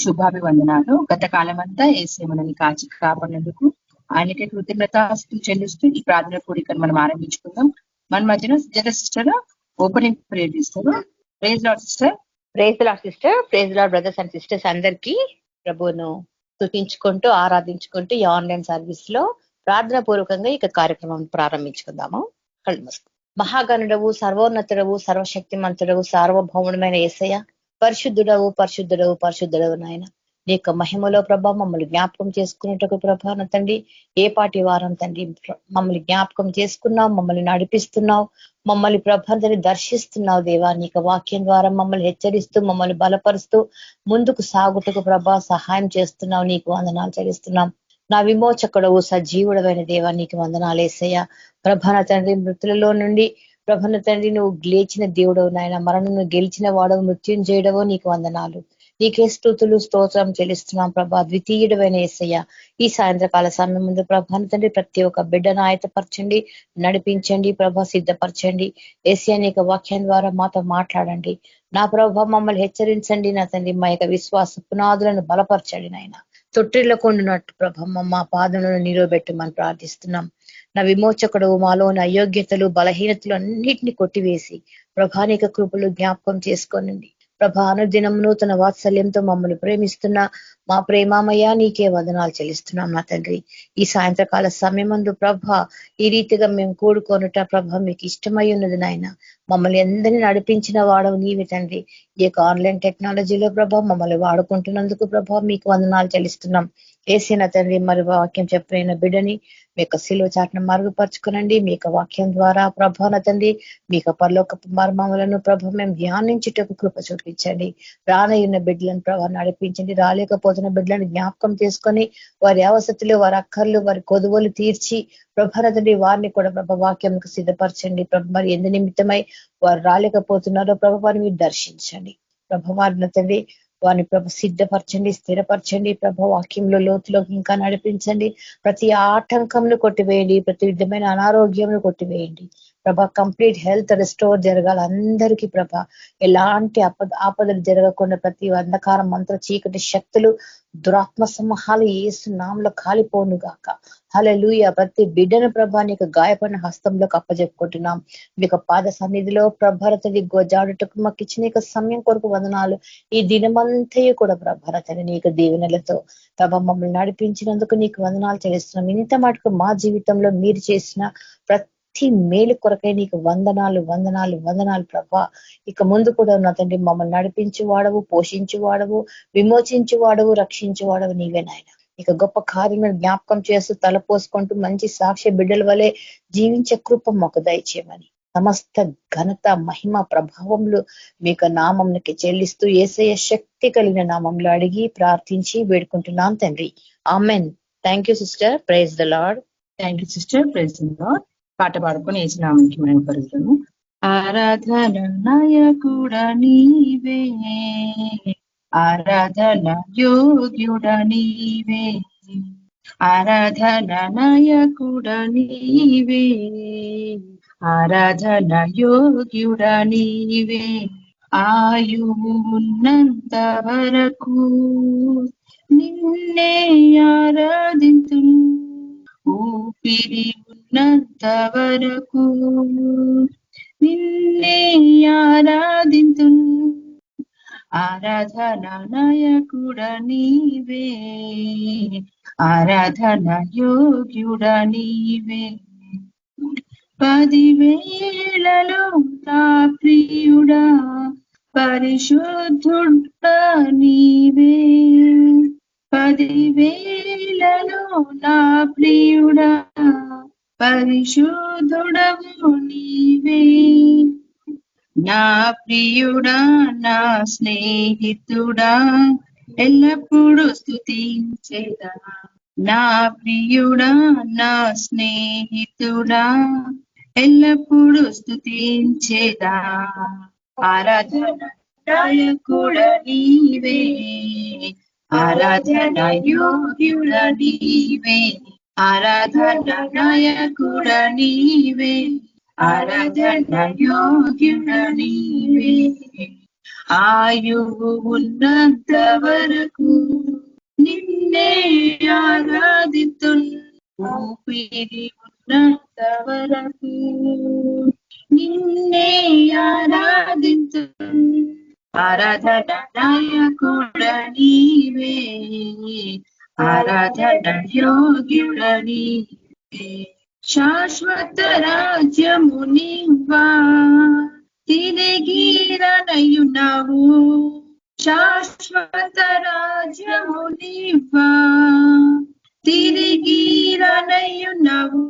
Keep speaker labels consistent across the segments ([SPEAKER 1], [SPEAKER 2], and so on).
[SPEAKER 1] శుభాభివందనాలు. గత కాలమంతా యేసే మనల్ని కాచి కాపాడినందుకు ఆయనకే కృతజ్ఞతాస్తుతులు చెల్లిస్తూ ఈ ప్రార్థన కూడికను మనం ఆరంభించుకుందాం. మన మధ్యన సుజాత సిస్టర్ ఓపెనింగ్ ప్రేయర్ చేస్తారు. Praise lord sister.
[SPEAKER 2] Praise lord sister. Praise lord brothers and sisters అందరికీ ప్రభువును స్తుతించుకుంటూ ఆరాధించుకుంటూ ఈ ఆన్లైన్ సర్వీస్ లో ప్రార్థన పూర్వకంగా ఇక కార్యక్రమం ప్రారంభించుకుందాము. మహాగణుడవు, సర్వోన్నతుడవు, సర్వశక్తిమంతుడవు, సార్వభౌముడమైన యేసయ్య, పరిశుద్ధుడవు పరిశుద్ధుడవు పరిశుద్ధుడవు నాయన, నీ యొక్క మహిమలో ప్రభా మమ్మల్ని జ్ఞాపకం చేసుకున్నట్టుకు ప్రభా తండ్రి, ఏ పాటి వారం తండ్రి మమ్మల్ని జ్ఞాపకం చేసుకున్నావు, మమ్మల్ని నడిపిస్తున్నావు, మమ్మల్ని ప్రభాని దర్శిస్తున్నావు దేవా. నీకు వాక్యం ద్వారా మమ్మల్ని హెచ్చరిస్తూ మమ్మల్ని బలపరుస్తూ ముందుకు సాగుటకు ప్రభా సహాయం చేస్తున్నావు. నీకు వందనాలు చెల్లిస్తున్నాం. నా విమోచకుడవు సజీవుడమైన దేవా నీకు వందనాలు యేసయ్య. ప్రభాన తండ్రి మృతులలో నుండి ప్రభాన తండ్రి నువ్వు లేచిన దేవుడవు నాయన, మరణను గెలిచిన వాడవు, మృత్యుంజయుడవో నీకు వందనాలు. నీకే స్తుతులు స్తోత్రం చెల్లిస్తున్నాం ప్రభా. ద్వితీయుడమైన యేసయ్య, ఈ సాయంత్రకాల సమయం ముందు ప్రభాన తండ్రి ప్రతి ఒక్క బిడ్డను ఆయతపరచండి, నడిపించండి ప్రభా, సిద్ధపరచండి యేసయ్య. నీకు వాక్యం ద్వారా మాతో మాట్లాడండి నా ప్రభా, మమ్మల్ని హెచ్చరించండి నా తండ్రి. మా యొక్క విశ్వాస పునాదులను బలపరచండి నాయన. తొట్టిలో కొండునట్టు ప్రభమ్మ మా పాదములను నిలవబెట్టమని ప్రార్థిస్తున్నాం. నా విమోచకుడు మాలోని అయోగ్యతలు బలహీనతలు అన్నిటిని కొట్టివేసి ప్రభానిక కృపలు జ్ఞాపకం చేసుకోనండి ప్రభా. అనుదినం నూతన వాత్సల్యంతో మమ్మల్ని ప్రేమిస్తున్నా మా ప్రేమామయ్య నీకే వందనాలు చెల్లిస్తున్నాం నా తండ్రి. ఈ సాయంత్రకాల సమయమందు ప్రభా ఈ రీతిగా మేము కూడుకొనుట ప్రభా మీకు ఇష్టమై ఉన్నది నాయన. మమ్మల్ని అందరినీ నడిపించిన వాడవు నీవే తండ్రి. ఈ యొక్క ఆన్లైన్ టెక్నాలజీలో ప్రభా మమ్మల్ని వాడుకుంటున్నందుకు ప్రభా మీకు వందనాలు చెల్లిస్తున్నాం. ఏసిన తండ్రి మరి వాక్యం చెప్పిన బిడ్డని మీ యొక్క శిలువ చాటును మరుగుపరుచుకునండి. మీ యొక్క వాక్యం ద్వారా ప్రభాన తండ్రి మీ యొక్క పరలోకపు మర్మములను ప్రభ మేము ధ్యానించుటకు కృప చూపించండి. రానయ్యున్న బిడ్డలను ప్రభా నడిపించండి. రాలేకపోతున్న బిడ్డలను జ్ఞాపకం చేసుకొని వారి అవసతులు, వారి అక్కర్లు, వారి కొదువులు తీర్చి ప్రభాన తండ్రి వారిని కూడా ప్రభ వాక్యంకు సిద్ధపరచండి ప్రభ. మరి ఎందు నిమిత్తమై వారు రాలేకపోతున్నారో ప్రభ వారిని మీరు దర్శించండి ప్రభ. వారిని తండ్రి వారిని ప్రభ సిద్ధపరచండి, స్థిరపరచండి ప్రభ. వాక్యంలో లోతులోకి ఇంకా నడిపించండి. ప్రతి ఆటంకంను కొట్టివేయండి, ప్రతి విధమైన అనారోగ్యంను కొట్టివేయండి ప్రభ. కంప్లీట్ హెల్త్ రిస్టోర్ జరగాలి అందరికీ ప్రభ. ఎలాంటి ఆపదలు జరగకుండా ప్రతి అంధకారం మంత్ర చీకటి శక్తులు దురాత్మ సమూహాలు యేసు నామములో కాలిపోను గాక. హల్లెలూయా. ప్రతి బిడ్డను ప్రభా నీకు గాయపడిన హస్తంలోకి అప్పజెప్పుకుంటున్నాం. మీకు పాద సన్నిధిలో ప్రభరతని గోజాడుటకు మాకు ఇచ్చిన సమయం కొరకు వందనాలు. ఈ దినమంతయు కూడా ప్రభరతని నీకు దీవెనలతో ప్రభ మమ్మల్ని నడిపించినందుకు నీకు వందనాలు చెల్లిస్తున్నాం. ఇంత మటుకు మా జీవితంలో మీరు చేసిన ప్రతి మేలు కొరకై నీకు వందనాలు వందనాలు వందనాలు ప్రభా. ఇక ముందు కూడా నా తండ్రి మమ్మల్ని నడిపించి వాడవు, పోషించి వాడవు, విమోచించి వాడవు, రక్షించి వాడవు నీవే నాయన. ఇక గొప్ప కార్యములను జ్ఞాపకం చేస్తూ తలపోసుకుంటూ మంచి సాక్ష్య బిడ్డల వలె జీవించే కృప మాకు దయచేయమని సమస్త ఘనత మహిమ ప్రభావములు మీకు నామంకి చెల్లిస్తూ యేసయ్య శక్తి కలిగిన నామంలో అడిగి ప్రార్థించి వేడుకుంటున్నాం తండ్రి. Amen. Thank you sister. Praise the lord.
[SPEAKER 1] Thank you sister. Praise the lord. పాట పాడుకొని యేసు నామముకి మనం పరుగుతాము. ఆరాధన నాయకుడ నీవే, ఆరాధన యోగ్యుడ నీవే, ఆరాధన నాయకుడ నీవే, ఆరాధన యోగ్యుడ నీవే. ఆయువు ఉన్నంత వరకు నిన్నే ఆరాధింతు, ఊపిరి ఉన్నంత వరకు నిన్నే ఆరాధింతు, ఆరాధన నాయకుడ నీవే, ఆరాధన యోగ్యుడ నీవే. 10,000లలో నా ప్రియుడా పరిశుద్ధుడ నీవే, 10,000లలో నా ప్రియుడా పరిశుద్ధుడవు నీవే. నా ప్రియుడా నా స్నేహితుడా ఎల్లప్పుడూ స్తుతించేదా, నా ప్రియుడా నా స్నేహితుడా ఎల్లప్పుడూ స్తుతించేదా. ఆరాధన నాయకుడ నీవే, ఆరాధన యోగ్యుడ నీవే, ఆరాధన నాయకుడ నీవే, ఆరాధన యోగ్యుడ నీవే. ఆయువు ఉన్నంత వరకు నిన్నే ఆరాధితున్, ఊపిరి ఉన్నంత వరకు నిన్నే ఆరాధితున్. ఆరాధన నాయకుడ నీవే, ఆరాధన యోగ్యుడ నీవే. శాశ్వత రాజ్యము నీవా, తిరిగిరనయున్నావు. శాశ్వత రాజ్యము నీవా, తిరిగిరనయున్నావు.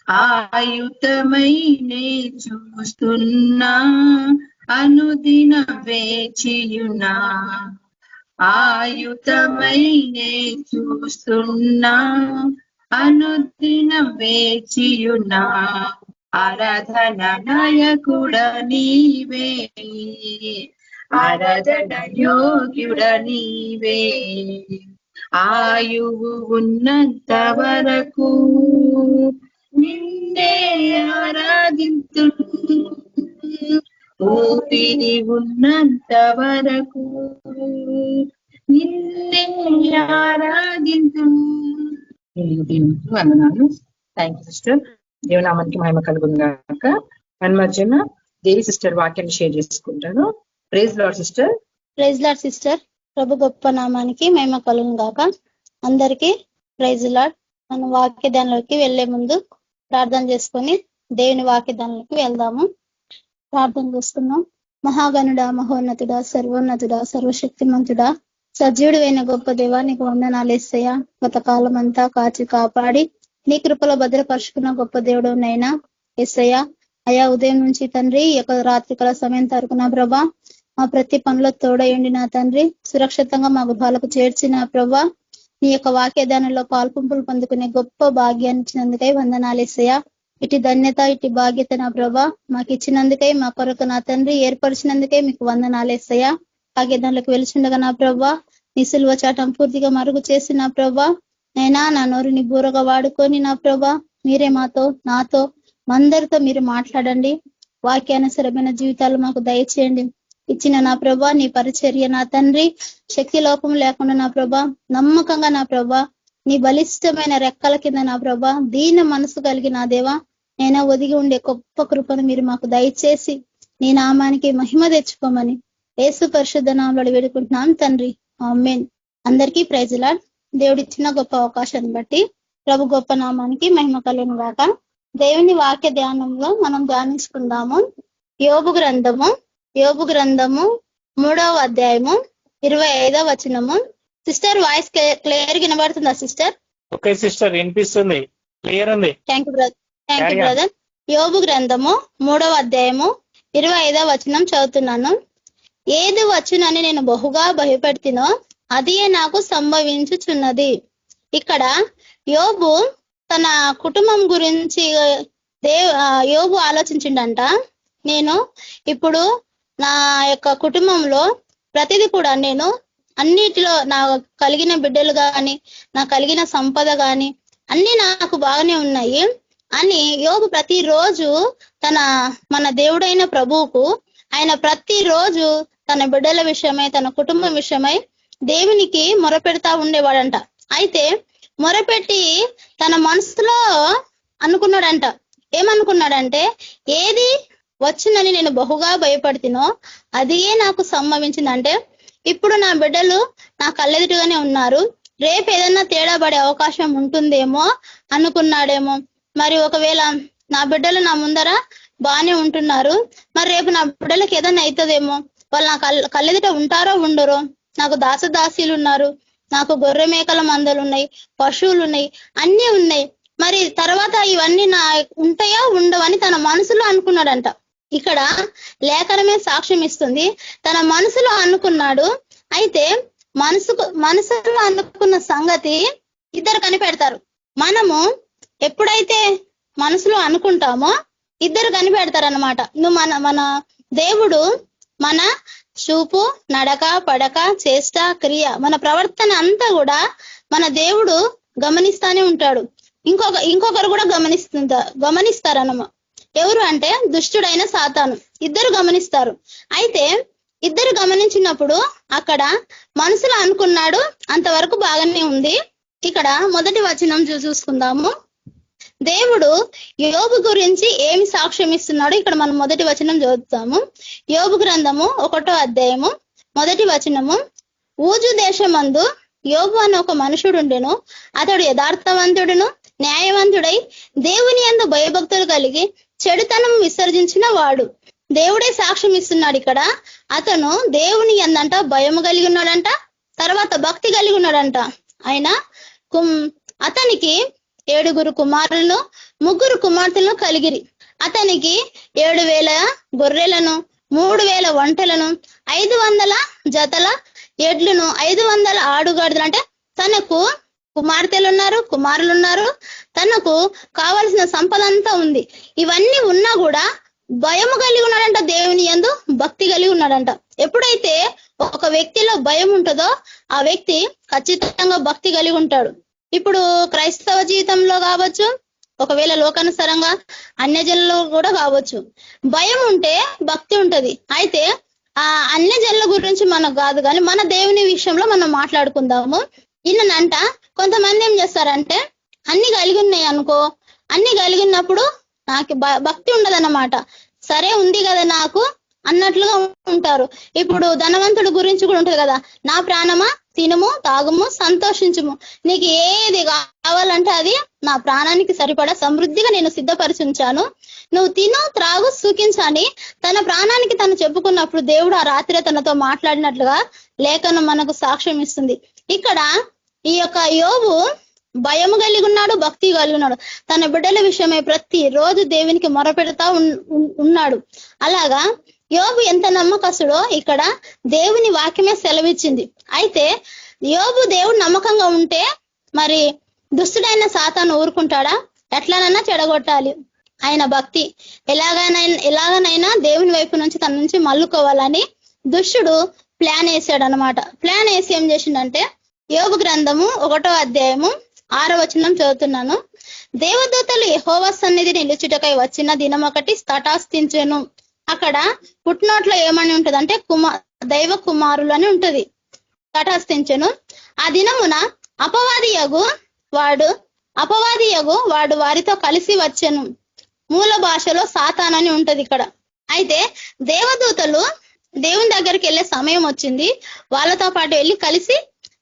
[SPEAKER 1] ఆయుతమైనే చూస్తున్నా, అనుదిన వేచియున్నా. ఆయుతమైనే చూస్తున్నా, అనుదిన వేచియున్నా. ఆరాధన నాయకుడ నీవే, ఆరాధన యోగ్యుడ నీవే. ఆయువు ఉన్నంత వరకు నిన్నే ఆరాధింతు, ఊపిరి ఉన్నంత వరకు నిన్నే ఆరాధింతు. దేవునికి వందనాలు. Thank you sister. దేవునామానికి మహిమ కలుగుగాక. మన మధ్యన దేవి సిస్టర్ వాక్యాన్ని షేర్ చేసుకుంటాను. Praise lord sister.
[SPEAKER 3] Praise lord sister. ప్రభు గొప్ప నామానికి మహిమ కలుగుగాక. అందరికీ ప్రైజ్ లార్డ్. మనం వాక్య ధ్యానంలోకి వెళ్లే ముందు ప్రార్థన చేసుకొని దేవుని వాక్య ధ్యానంలోకి వెళ్దాము. ప్రార్థన చేసుకున్నాం. మహాగణుడా, మహోన్నతుడా, సర్వోన్నతుడా, సర్వశక్తిమంతుడా, సజీవుడు అయిన గొప్ప దేవా, నీకు వందనాలేసయ్యా. గత కాలం అంతా కాచి కాపాడి నీ కృపలో భద్రపరుచుకున్న గొప్ప దేవుడు నైనా ఎస్సయ్యా. అయా ఉదయం నుంచి తండ్రి ఈ యొక్క రాత్రికాల సమయం తరపున ప్రభా మా ప్రతి పనిలో తోడయండి నా తండ్రి. సురక్షితంగా మా గృహాలకు చేర్చిన ప్రభా, నీ యొక్క వాక్యదానంలో పాల్పంపులు పొందుకునే గొప్ప భాగ్యాన్ని ఇచ్చినందుకై వందనాలేసయ్యా. ఇటు ధన్యత, ఇటు బాధ్యత నా ప్రభా మాకు ఇచ్చినందుకై, మా కొరకు నా తండ్రి ఏర్పరిచినందుకై మీకు వందనాలేసయ్యా. భాగ్యదానంలోకి వెలిచిండగా నా ప్రభా నీ సిలువ చాటం పూర్తిగా మరుగు చేసి నా ప్రభా నైనా నా నోరుని బూరగా వాడుకొని నా ప్రభా మీరే మాతో, నాతో, అందరితో మీరు మాట్లాడండి. వాక్యానుసరమైన జీవితాలు మాకు దయచేయండి. ఇచ్చిన నా ప్రభా నీ పరిచర్య నా తండ్రి శక్తి లోపం లేకుండా నా ప్రభా నమ్మకంగా నా ప్రభా నీ బలిష్టమైన రెక్కల కింద నా ప్రభా దీన మనసు కలిగి నా దేవా నేను ఒదిగి ఉండే గొప్ప కృపను మీరు మాకు దయచేసి నీ నామానికి మహిమ తెచ్చుకోమని యేసు పరిశుద్ధ నామములో వేడుకుంటున్నాం తండ్రి, ఆమేన్. అందరికీ ప్రైజ్ లార్డ్. దేవుడిచ్చిన గొప్ప అవకాశాన్ని బట్టి ప్రభు గొప్ప నామానికి మహిమ కలుగును గాక. దేవుని వాక్య ధ్యానంలో మనం ధ్యానించుకుందాము. యోబు గ్రంథము 3వ అధ్యాయము 25వ వచనము. సిస్టర్ వాయిస్ క్లియర్ వినబడుతుందా సిస్టర్?
[SPEAKER 4] ఓకే సిస్టర్, వినిపిస్తుంది, క్లియర్ ఉంది.
[SPEAKER 3] Thank you brother. యోబు గ్రంథము 3వ అధ్యాయము 25వ వచనం చదువుతున్నాను. ఏది వచ్చునని నేను బహుగా భయపెడుతునో అదే నాకు సంభవించుచున్నది. ఇక్కడ యోబు తన కుటుంబం గురించి యోబు ఆలోచించిండంట. నేను ఇప్పుడు నా యొక్క కుటుంబంలో ప్రతిదీ కూడా నేను అన్నిటిలో నా కలిగిన బిడ్డలు కానీ నా కలిగిన సంపద కానీ అన్ని నాకు బాగానే ఉన్నాయి అని యోబు ప్రతిరోజు మన దేవుడైన ప్రభువుకు ఆయన ప్రతిరోజు తన బిడ్డల విషయమై తన కుటుంబం విషయమై దేవునికి మొరపెడతా ఉండేవాడంట. అయితే మొరపెట్టి తన మనసులో అనుకున్నాడంట. ఏమనుకున్నాడంటే ఏది వచ్చిందని నేను బహుగా భయపడుతునో అదే నాకు సంభవించిందంటే ఇప్పుడు నా బిడ్డలు నా కళ్ళెదుటిగానే ఉన్నారు, రేపు ఏదన్నా తేడా పడే అవకాశం ఉంటుందేమో అనుకున్నాడేమో. మరి ఒకవేళ నా బిడ్డలు నా ముందర బాగానే ఉంటున్నారు, మరి రేపు నా బిడ్డలకు ఏదన్నా అవుతుందేమో, వాళ్ళు నా కళ్ళెదుట ఉంటారో ఉండరో, నాకు దాసదాసీలు ఉన్నారు, నాకు గొర్రె మేకల మందలు ఉన్నాయి, పశువులు ఉన్నాయి, అన్నీ ఉన్నాయి, మరి తర్వాత ఇవన్నీ నా ఉంటాయా ఉండవని తన మనసులో అనుకున్నాడంట. ఇక్కడ లేఖనమే సాక్ష్యం ఇస్తుంది, తన మనసులో అనుకున్నాడు. అయితే మనసులో అనుకున్న సంగతి ఇద్దరు కనిపెడతారు. మనము ఎప్పుడైతే మనసులో అనుకుంటామో ఇద్దరు కనిపెడతారనమాట. నువ్వు మన దేవుడు మన చూపు, నడక, పడక, చేష్ట, క్రియ, మన ప్రవర్తన అంతా కూడా మన దేవుడు గమనిస్తానే ఉంటాడు. ఇంకొకరు కూడా గమనిస్తారన్నమా. ఎవరు అంటే దుష్టుడైన సాతాను. ఇద్దరు గమనిస్తారు. అయితే ఇద్దరు గమనించినప్పుడు అక్కడ మనసులో అనుకున్నాడు, అంతవరకు బాగానే ఉంది. ఇక్కడ మొదటి వచనం చూసుకుందాము. దేవుడు యోబు గురించి ఏమి సాక్ష్యం ఇస్తున్నాడో ఇక్కడ మనం మొదటి వచనం చదువుతాము. యోబు గ్రంథము 1వ అధ్యాయము మొదటి వచనము. ఊజు దేశమందు యోబు అనే ఒక మనుషుడు ఉండెను. అతడు యథార్థవంతుడును న్యాయవంతుడై దేవుని యందు భయభక్తులు కలిగి చెడుతనం విసర్జించిన వాడు. దేవుడే సాక్ష్యం ఇస్తున్నాడు ఇక్కడ. అతను దేవుని యందంట భయము కలిగి ఉన్నాడంట, తర్వాత భక్తి కలిగి ఉన్నాడంట. ఆయన అతనికి 7 కుమారులను 3 కుమార్తెలను కలిగిరి. అతనికి 7,000 గొర్రెలను 3,000 ఒంటెలను 500 జతల ఎడ్లను 500 ఆడుగాడిదలు. అంటే తనకు కుమార్తెలు ఉన్నారు, కుమారులు ఉన్నారు, తనకు కావలసిన సంపద అంతా ఉంది. ఇవన్నీ ఉన్నా కూడా భయము కలిగి ఉన్నాడంట, దేవుని యందు భక్తి కలిగి ఉన్నాడంట. ఎప్పుడైతే ఒక వ్యక్తిలో భయం ఉంటుందో ఆ వ్యక్తి ఖచ్చితంగా భక్తి కలిగి ఉంటాడు. ఇప్పుడు క్రైస్తవ జీవితంలో కావచ్చు, ఒకవేళ లోకానుసారంగా అన్యజనులు కూడా కావచ్చు, భయం ఉంటే భక్తి ఉంటది. అయితే ఆ అన్యజనుల గురించి మనకు కాదు, కానీ మన దేవుని విషయంలో మనం మాట్లాడుకుందాము. ఈయనంట కొంతమంది ఏం చేస్తారంటే అన్ని కలిగి ఉన్నాయి అనుకో, అన్ని కలిగినప్పుడు నాకు భక్తి ఉండదన్నమాట. సరే ఉంది కదా నాకు అన్నట్లుగా ఉంటారు. ఇప్పుడు ధనవంతుడి గురించి కూడా ఉంటది కదా, నా ప్రాణమా తినుము తాగుము సంతోషించుము, నీకు ఏది కావాలంటే అది నా ప్రాణానికి సరిపడా సమృద్ధిగా నేను సిద్ధపరిచుంచాను, నువ్వు తిను త్రాగు సుఖించని తన ప్రాణానికి తను చెప్పుకున్నప్పుడు దేవుడు ఆ రాత్రి తనతో మాట్లాడినట్లుగా లేఖనం మనకు సాక్ష్యం ఇస్తుంది. ఇక్కడ ఈ యొక్క యోబు భయము కలిగి ఉన్నాడు, భక్తి కలిగి ఉన్నాడు. తన బిడ్డల విషయమై ప్రతి రోజు దేవునికి మొరపెడతా ఉన్నాడు. అలాగా యోబు ఎంత నమ్మకస్తుడో ఇక్కడ దేవుని వాక్యమే సెలవిచ్చింది. అయితే యోబు దేవుడు నమ్మకంగా ఉంటే మరి దుష్టుడైన ఊరుకుంటాడా? ఎట్లానన్నా చెడగొట్టాలి. ఆయన భక్తి ఎలాగనైనా దేవుని వైపు నుంచి తన నుంచి మల్లుకోవాలని దుష్టుడు ప్లాన్ వేసాడు అనమాట. ప్లాన్ వేసి ఏం చేసిండంటే యోబు గ్రంథము 1వ అధ్యాయము 6వ వచనం చదువుతున్నాను. దేవదూతలు యెహోవా సన్నిధిని నిలుచుటకై వచ్చిన దినమొకటి తటాస్తించెను. అక్కడ పుట్నోట్లో ఏమని ఉంటదంటే దైవ కుమారులు అని ఉంటది. తటాస్తించెను. ఆ దినమున అపవాదియగు వాడు వారితో కలిసి వచ్చెను. మూల భాషలో సాతాన్ అని ఉంటది ఇక్కడ. అయితే దేవదూతలు దేవుని దగ్గరికి వెళ్ళే సమయం వచ్చింది. వాళ్ళతో పాటు వెళ్ళి కలిసి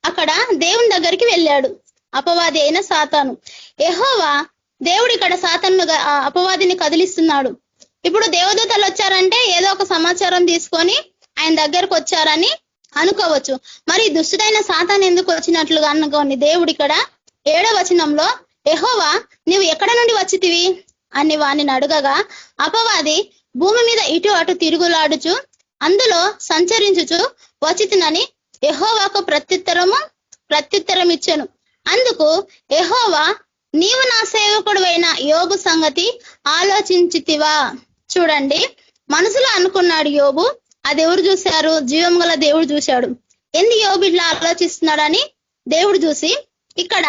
[SPEAKER 3] అక్కడ దేవుని దగ్గరికి వెళ్ళాడు అపవాది అయిన సాతాను. యెహోవా దేవుడు ఇక్కడ సాతాను అపవాదిని కదిలిస్తున్నాడు. ఇప్పుడు దేవదూతలు వచ్చారంటే ఏదో ఒక సమాచారం తీసుకొని ఆయన దగ్గరకు వచ్చారని అనుకోవచ్చు. మరి దుష్టుడైన సాతాను ఎందుకు వచ్చినట్లుగా అనుకోని దేవుడు ఇక్కడ 7వ వచనంలో యెహోవా నీవు ఎక్కడ నుండి వచ్చితివి అని వాణ్ణి అడగగా అపవాది భూమి మీద ఇటు అటు తిరుగులాడుచు అందులో సంచరించుచు వచ్చితినని యెహోవాకు ప్రత్యుత్తరం ఇచ్చెను. అందుకు యెహోవా నీవు నా సేవకుడువైన యోబు సంగతి ఆలోచించితివా? చూడండి, మనసులో అనుకున్నాడు యోబు. అది ఎవరు చూశారు? జీవం గల దేవుడు చూశాడు. ఎందుకు యోబు ఇట్లా ఆలోచిస్తున్నాడని దేవుడు చూసి ఇక్కడ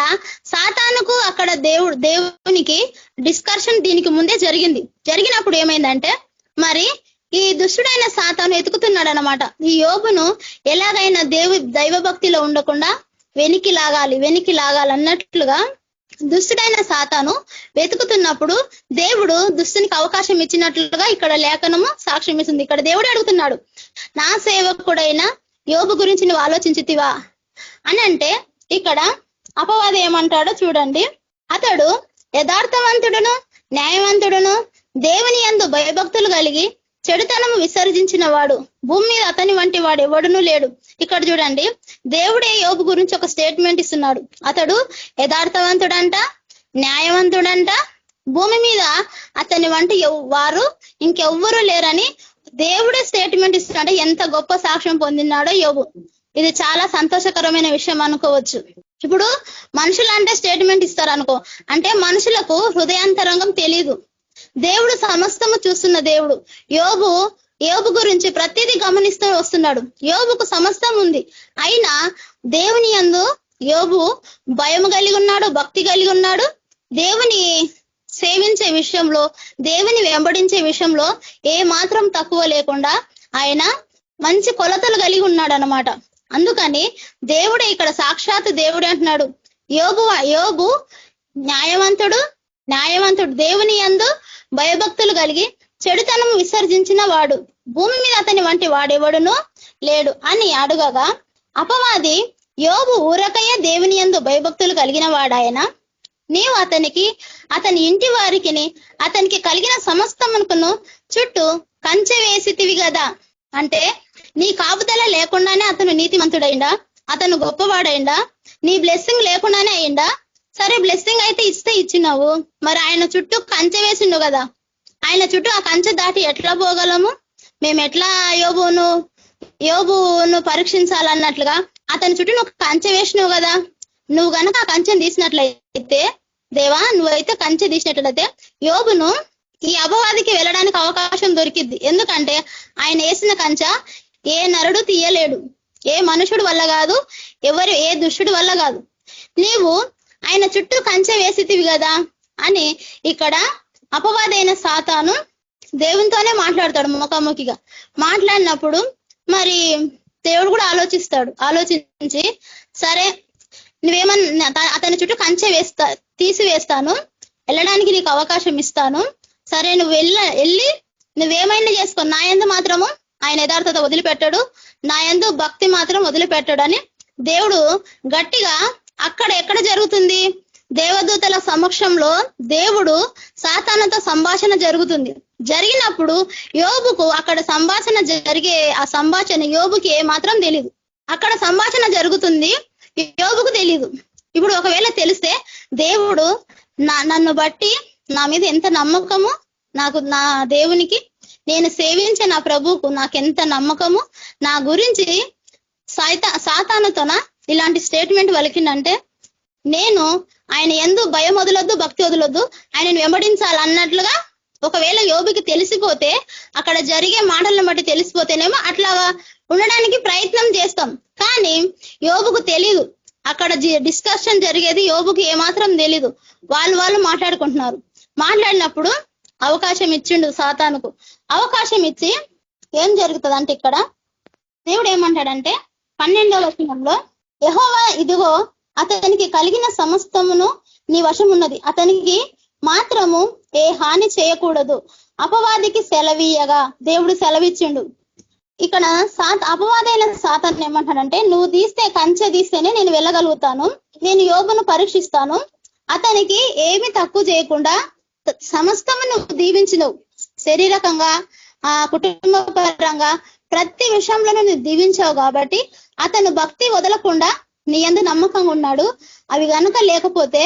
[SPEAKER 3] సాతానుకు అక్కడ దేవునికి డిస్కషన్ దీనికి ముందే జరిగినప్పుడు ఏమైందంటే మరి ఈ దుష్టుడైన సాతాను ఎతుకుతున్నాడు అనమాట. ఈ యోబును ఎలాగైనా దైవ భక్తిలో ఉండకుండా వెనికి లాగాలి అన్నట్లుగా దుష్టుడైన సాతాను వెతుకుతున్నప్పుడు దేవుడు దుష్టునికి అవకాశం ఇచ్చినట్లుగా ఇక్కడ లేఖనము సాక్ష్యం ఇస్తుంది. ఇక్కడ దేవుడు అడుగుతున్నాడు, నా సేవకుడైన యోబు గురించి నువ్వు ఆలోచించితివా అని. అంటే ఇక్కడ అపవాది ఏమంటాడో చూడండి. అతడు యథార్థవంతుడును న్యాయవంతుడును దేవుని యందు భయభక్తులు కలిగి చెడుతనము విసర్జించిన వాడు, భూమి మీద అతని వంటి వాడు ఎవడునూ లేడు. ఇక్కడ చూడండి, దేవుడే యోబు గురించి ఒక స్టేట్మెంట్ ఇస్తున్నాడు. అతడు యథార్థవంతుడంట, న్యాయవంతుడంట, భూమి మీద అతని వంటి వారు ఇంకెవ్వరూ లేరని దేవుడే స్టేట్మెంట్ ఇస్తున్నాడు. ఎంత గొప్ప సాక్ష్యం పొందినాడో యోబు. ఇది చాలా సంతోషకరమైన విషయం అనుకోవచ్చు. ఇప్పుడు మనుషులు అంటే స్టేట్మెంట్ ఇస్తారు అనుకో, అంటే మనుషులకు హృదయాంతరంగం తెలీదు. దేవుడు సమస్తము చూస్తున్న దేవుడు. యోబు గురించి ప్రతిదీ గమనిస్తూ వస్తున్నాడు. యోబుకు సమస్తం ఉంది. అయినా దేవుని యందు యోబు భయం కలిగి ఉన్నాడు, భక్తి కలిగి ఉన్నాడు. దేవుని సేవించే విషయంలో, దేవుని వెంబడించే విషయంలో ఏ మాత్రం తక్కువ లేకుండా ఆయన మంచి కొలతలు కలిగి ఉన్నాడు అనమాట. అందుకని దేవుడే ఇక్కడ సాక్షాత్ దేవుడే అంటున్నాడు, యోబు న్యాయవంతుడు దేవుని యందు భయభక్తులు కలిగి చెడుతనం విసర్జించిన వాడు, భూమి మీద అతని వంటి వాడెవడునూ లేడు అని అడుగగా, అపవాది యోబు ఊరకయ్య దేవుని యందు భయభక్తులు కలిగిన వాడాయన, నీవు అతని ఇంటి వారికి అతనికి కలిగిన సమస్తమునకును చుట్టూ కంచె వేసితివి కదా. అంటే నీ కాపుదల లేకుండానే అతను నీతిమంతుడైందా, అతను గొప్పవాడైందా, నీ బ్లెస్సింగ్ లేకుండానే అయిందా? సరే బ్లెస్సింగ్ అయితే ఇచ్చినావు, మరి ఆయన చుట్టూ కంచె వేసిండు కదా, ఆయన చుట్టూ ఆ కంచె దాటి ఎట్లా పోగలము? మేము ఎట్లా యోబును పరీక్షించాలన్నట్లుగా అతని చుట్టూ నువ్వు కంచె వేసినావు కదా. నువ్వు గనక ఆ కంచెను తీసినట్లయితే, దేవా నువ్వైతే కంచె తీసినట్లయితే యోబును ఈ అపవాదికి వెళ్ళడానికి అవకాశం దొరికిద్ది. ఎందుకంటే ఆయన వేసిన కంచె ఏ నరుడు తీయలేడు, ఏ మనుషుడు వల్ల కాదు, ఏ దుష్టుడి వల్ల కాదు. నీవు ఆయన చుట్టూ కంచె వేసితివి కదా అని ఇక్కడ అపవాదైన సాతాను దేవునితోనే మాట్లాడతాడు ముఖాముఖిగా. మాట్లాడినప్పుడు మరి దేవుడు కూడా ఆలోచించి సరే నువ్వేమన్నా అతని చుట్టూ కంచె తీసివేస్తాను, వెళ్ళడానికి నీకు అవకాశం ఇస్తాను, సరే నువ్వు వెళ్ళి నువ్వేమైనా చేసుకో, నా యందు మాత్రము ఆయన యథార్థత వదిలిపెట్టాడు, నా యందు భక్తి మాత్రం వదిలిపెట్టాడు అని దేవుడు గట్టిగా ఎక్కడ జరుగుతుంది? దేవదూతల సమక్షంలో దేవుడు సాతానుతో సంభాషణ జరిగినప్పుడు యోబుకు అక్కడ సంభాషణ ఆ సంభాషణ యోబుకి ఏమాత్రం తెలియదు. అక్కడ సంభాషణ జరుగుతుంది, యోబుకు తెలీదు. ఇప్పుడు ఒకవేళ తెలిస్తే దేవుడు నన్ను బట్టి నా మీద ఎంత నమ్మకము, నాకు నా దేవునికి నేను సేవించే నా ప్రభువుకు నాకెంత నమ్మకము, నా గురించి సాతానుతోన ఇలాంటి స్టేట్మెంట్ వలికిందంటే నేను ఆయన యందు భయం వదలొద్దు, భక్తి వదలొద్దు, ఆయనను వెంబడించాలన్నట్లుగా ఒకవేళ యోబుకి తెలిసిపోతే, అక్కడ జరిగే మాటలను బట్టి తెలిసిపోతేనేమో అట్లా ఉండడానికి ప్రయత్నం చేస్తాం. కానీ యోబుకు తెలీదు, అక్కడ డిస్కషన్ జరిగేది యోబుకి ఏమాత్రం తెలీదు. వాళ్ళు మాట్లాడుకుంటున్నారు. మాట్లాడినప్పుడు అవకాశం ఇచ్చిండు సాతానుకు. అవకాశం ఇచ్చి ఏం జరుగుతుంది అంటే ఇక్కడ దేవుడు ఏమంటాడంటే 12వ వచనంలో, యెహోవా ఇదిగో అతనికి కలిగిన సమస్తమును నీ వశం ఉన్నది, అతనికి మాత్రము ఏ హాని చేయకూడదు, అపవాదికి సెలవీయగా దేవుడు సెలవిచ్చిండు. ఇక్కడ అపవాదైన సాతాను ఏమంటాడంటే, నువ్వు కంచె తీస్తేనే నేను వెళ్ళగలుగుతాను, నేను యోబును పరీక్షిస్తాను, అతనికి ఏమి తక్కువ చేయకుండా సమస్తము నువ్వు దీవించినవు, శరీరకంగా కుటుంబ పరంగా ప్రతి విషయంలో నువ్వు దీవించావు కాబట్టి అతను భక్తి వదలకుండా నీ యందు నమ్మకంగా ఉన్నాడు. అవి గనుక లేకపోతే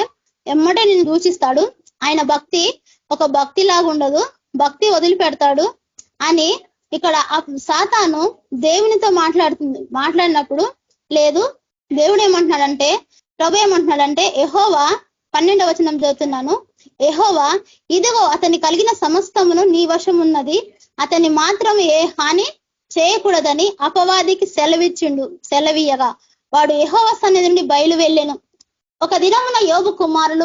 [SPEAKER 3] ఎమ్మటే నేను దూషిస్తాడు, ఆయన భక్తి ఒక భక్తి లాగా ఉండదు, భక్తి వదిలిపెడతాడు అని ఇక్కడ సాతాను దేవునితో మాట్లాడినప్పుడు లేదు, దేవుడు ఏమంటున్నాడంటే, ప్రభు ఏమంటున్నాడంటే, యెహోవా 12వ వచనం చదువుతున్నాను, యెహోవా ఇదిగో అతని కలిగిన సమస్తమును నీ వశం ఉన్నది, అతని మాత్రం ఏ హాని చేయకూడదని అపవాదికి సెలవీయగా వాడు యెహోవా సన్నిధి నుండి బయలు వెళ్ళెను. ఒక దినమున యోబు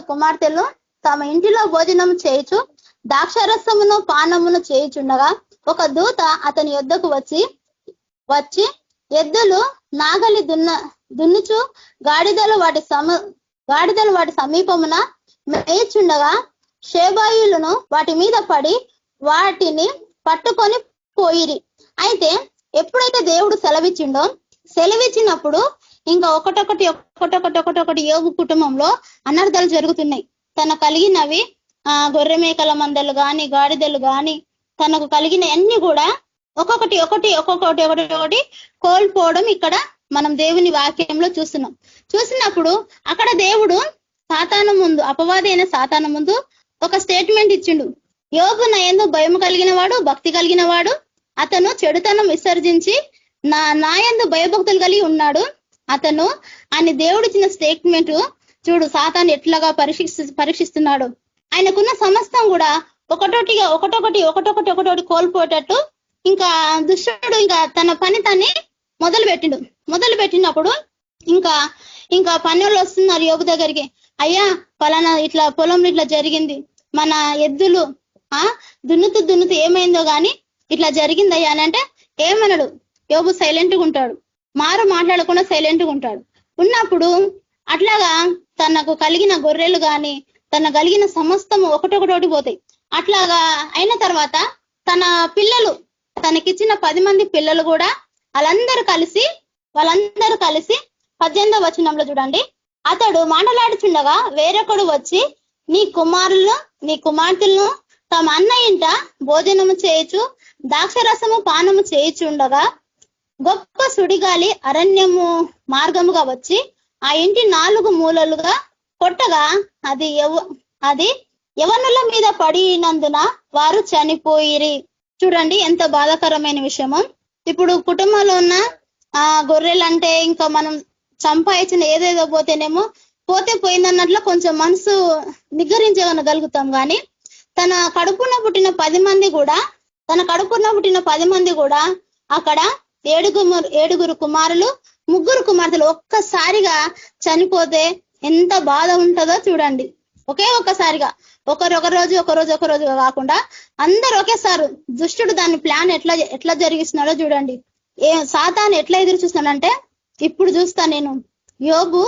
[SPEAKER 3] కుమార్తెలు తమ ఇంటిలో భోజనం చేయుచు ద్రాక్షరసమును పానమును చేయుచుండగా ఒక దూత అతని యొద్దకు వచ్చి ఎద్దులు నాగలి దున్నుచు గాడిదలు వాటి సమీపమున మేయుచుండగా షేబాయిలను వాటి మీద పడి వాటిని పట్టుకొని పోయిరి. అయితే ఎప్పుడైతే దేవుడు సెలవిచ్చినప్పుడు ఇంకా ఒకటొకటి యోబు కుటుంబంలో అనర్థాలు జరుగుతున్నాయి. తన కలిగినవి గొర్రె మేకల మందలు గాని గాడిదలు గాని తనకు కలిగిన అన్ని కూడా ఒక్కొక్కటి కోల్పోవడం ఇక్కడ మనం దేవుని వాక్యంలో చూసినప్పుడు అక్కడ దేవుడు సాతాను ముందు, అపవాదైన సాతాను ముందు ఒక స్టేట్మెంట్ ఇచ్చిండు. యోబు నా యందు భయం కలిగిన వాడు, భక్తి కలిగిన వాడు, అతను చెడుతనం విసర్జించి నా యందు భయభక్తులు కలిగి ఉన్నాడు అతను అని దేవుడు ఇచ్చిన స్టేట్మెంట్ చూడు. సాతాను ఎట్లాగా పరీక్షిస్తున్నాడు. ఆయనకున్న సమస్తం కూడా ఒకటొకటి కోల్పోయేటట్టు ఇంకా దుష్టుడు ఇంకా తన పని తన్ని మొదలు పెట్టినప్పుడు ఇంకా పనులు వస్తున్నారు యోబు దగ్గరికి. అయ్యా పలానా ఇట్లా పొలంలో ఇట్లా జరిగింది, మన ఎద్దులు దున్నుతూ ఏమైందో గాని ఇట్లా జరిగిందయ్యా అని అంటే ఏమన్నాడు, యోబు సైలెంట్ గా ఉంటాడు, మాట్లాడకుండా సైలెంట్ గా ఉంటాడు. ఉన్నప్పుడు అట్లాగా తనకు కలిగిన గొర్రెలు గాని తన కలిగిన సమస్తము ఒకటొకటి పోతాయి. అట్లాగా అయిన తర్వాత తన పిల్లలు, తనకిచ్చిన 10 మంది పిల్లలు కూడా వాళ్ళందరూ కలిసి 18వ వచనంలో చూడండి, అతడు మాట్లాడుచుండగా వేరొకడు వచ్చి నీ కుమార్తెలను తమ అన్న ఇంట భోజనము చేయొచ్చు ద్రాక్షరసము పానము చేయుచుండగా గొప్ప సుడిగాలి అరణ్యము మార్గముగా వచ్చి ఆ ఇంటి 4 మూలలుగా కొట్టగా అది యవనుల మీద పడినందున వారు చనిపోయిరి. చూడండి ఎంత బాధాకరమైన విషయము. ఇప్పుడు కుటుంబంలో ఉన్న గొర్రెలంటే ఇంకా మనం సంపాదించిన ఏదేదో పోతేనేమో పోతే పోయిందన్నట్లు కొంచెం మనసు నిగ్గరించగలుగుతాం. కానీ తన కడుపున పుట్టిన 10 మంది కూడా అక్కడ 7 కుమారులు 3 కుమార్తెలు ఒక్కసారిగా చనిపోతే ఎంత బాధ ఉంటుందో చూడండి. ఒక్కసారిగా ఒక రోజుగా కాకుండా అందరూ ఒకేసారి. దుష్టుడు దాని ప్లాన్ ఎట్లా జరిగిస్తున్నాడో చూడండి. సాతాను ఎట్లా ఎదురు చూస్తున్నాడంటే, ఇప్పుడు చూస్తా నేను యోబు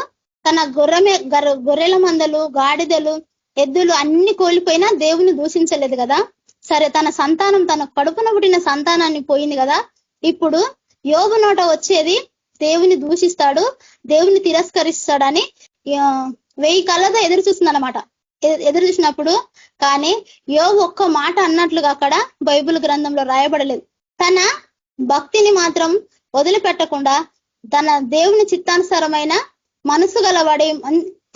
[SPEAKER 3] తన గొర్రెల మందలు, గాడిదలు, ఎద్దులు అన్ని కోల్పోయినా దేవుని దూషించలేదు కదా. సరే, తన సంతానం, తన కడుపున పుట్టిన సంతానాన్ని పోయింది కదా. ఇప్పుడు యోబు నోట వచ్చేది దేవుని దూషిస్తాడు, దేవుని తిరస్కరిస్తాడని 1000 కళ్ళతో ఎదురు చూస్తుందన్నమాట. ఎదురు చూసినప్పుడు కానీ యోబు ఒక్క మాట అన్నట్లుగా అక్కడ బైబిల్ గ్రంథంలో రాయబడలేదు. తన భక్తిని మాత్రం వదిలిపెట్టకుండా తన దేవుని చిత్తానుసారమైన మనసు గలవాడి,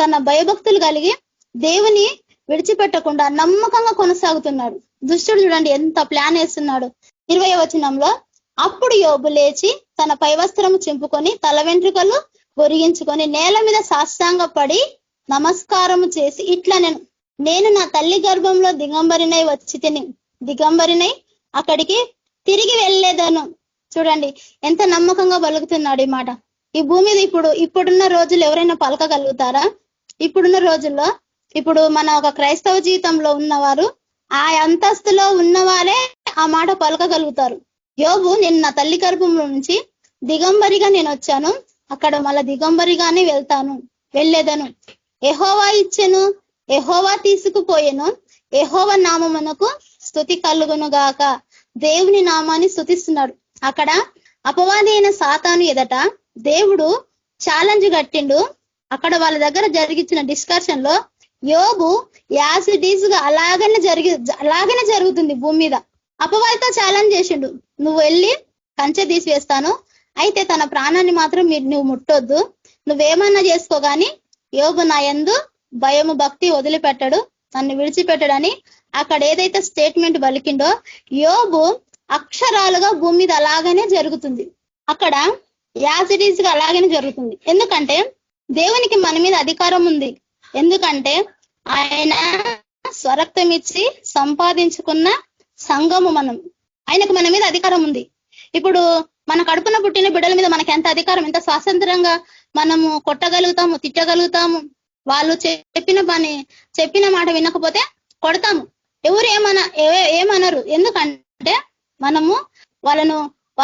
[SPEAKER 3] తన భయభక్తులు కలిగి దేవుని విడిచిపెట్టకుండా నమ్మకంగా కొనసాగుతున్నాడు. దుష్టుడు చూడండి ఎంత ప్లాన్ వేస్తున్నాడు. 20వ వచనంలో అప్పుడు యోబు లేచి తన పైవస్త్రము చింపుకొని తల వెంట్రుకలు గొరిగించుకొని నేల మీద సాష్టాంగపడి నమస్కారము చేసి ఇట్లా నేను నా తల్లి గర్భంలో దిగంబరినై దిగంబరినై అక్కడికి తిరిగి వెళ్ళేదను. చూడండి ఎంత నమ్మకంగా పలుకుతున్నాడు ఈ మాట. ఈ భూమి మీద ఇప్పుడున్న రోజులు ఎవరైనా పలకగలుగుతారా? ఇప్పుడున్న రోజుల్లో ఇప్పుడు మన ఒక క్రైస్తవ జీవితంలో ఉన్నవారు, ఆ అంతస్తులో ఉన్నవారే ఆ మాట పలకగలుగుతారు. యోబు నేను నా తల్లి గర్భంలో నుంచి దిగంబరిగా నేను వచ్చాను, అక్కడ మళ్ళా దిగంబరిగానే వెళ్ళేదను. యెహోవా ఇచ్చెను, యెహోవా తీసుకుపోయెను, యెహోవా నామమునకు స్తుతి కలుగును గాక. దేవుని నామాన్ని స్తుతిస్తున్నాడు. అక్కడ అపవాది అయిన సాతాను ఎదట దేవుడు ఛాలెంజ్ కట్టిండు. అక్కడ వాళ్ళ దగ్గర జరిగించిన డిస్కషన్ లో యోబు యాసిడీస్ గా అలాగనే జరుగుతుంది భూమి మీద. అపవాదితో ఛాలెంజ్ చేసిండు, నువ్వు వెళ్ళి కంచె తీసివేస్తాను, అయితే తన ప్రాణాన్ని మాత్రం నువ్వు ముట్టొద్దు, నువ్వేమన్నా చేసుకోగాని యోబు నా యందు భయము భక్తి వదిలిపెట్టాడు, నన్ను విడిచిపెట్టాడని అక్కడ ఏదైతే స్టేట్మెంట్ పలికిండో యోబు అక్షరాలుగా భూమి మీద అలాగనే జరుగుతుంది. అక్కడ యాసిడీస్ గా అలాగనే జరుగుతుంది. ఎందుకంటే దేవునికి మన మీద అధికారం ఉంది. ఎందుకంటే ఆయన స్వరక్తం ఇచ్చి సంపాదించుకున్న సంఘము ఆయనకు మన మీద అధికారం ఉంది. ఇప్పుడు మన కడుపున పుట్టిన బిడ్డల మీద మనకి ఎంత అధికారం, ఎంత స్వాతంత్రంగా మనము కొట్టగలుగుతాము, తిట్టగలుగుతాము. వాళ్ళు చెప్పిన మాట వినకపోతే కొడతాము. ఎవరు ఏమనరు. ఎందుకంటే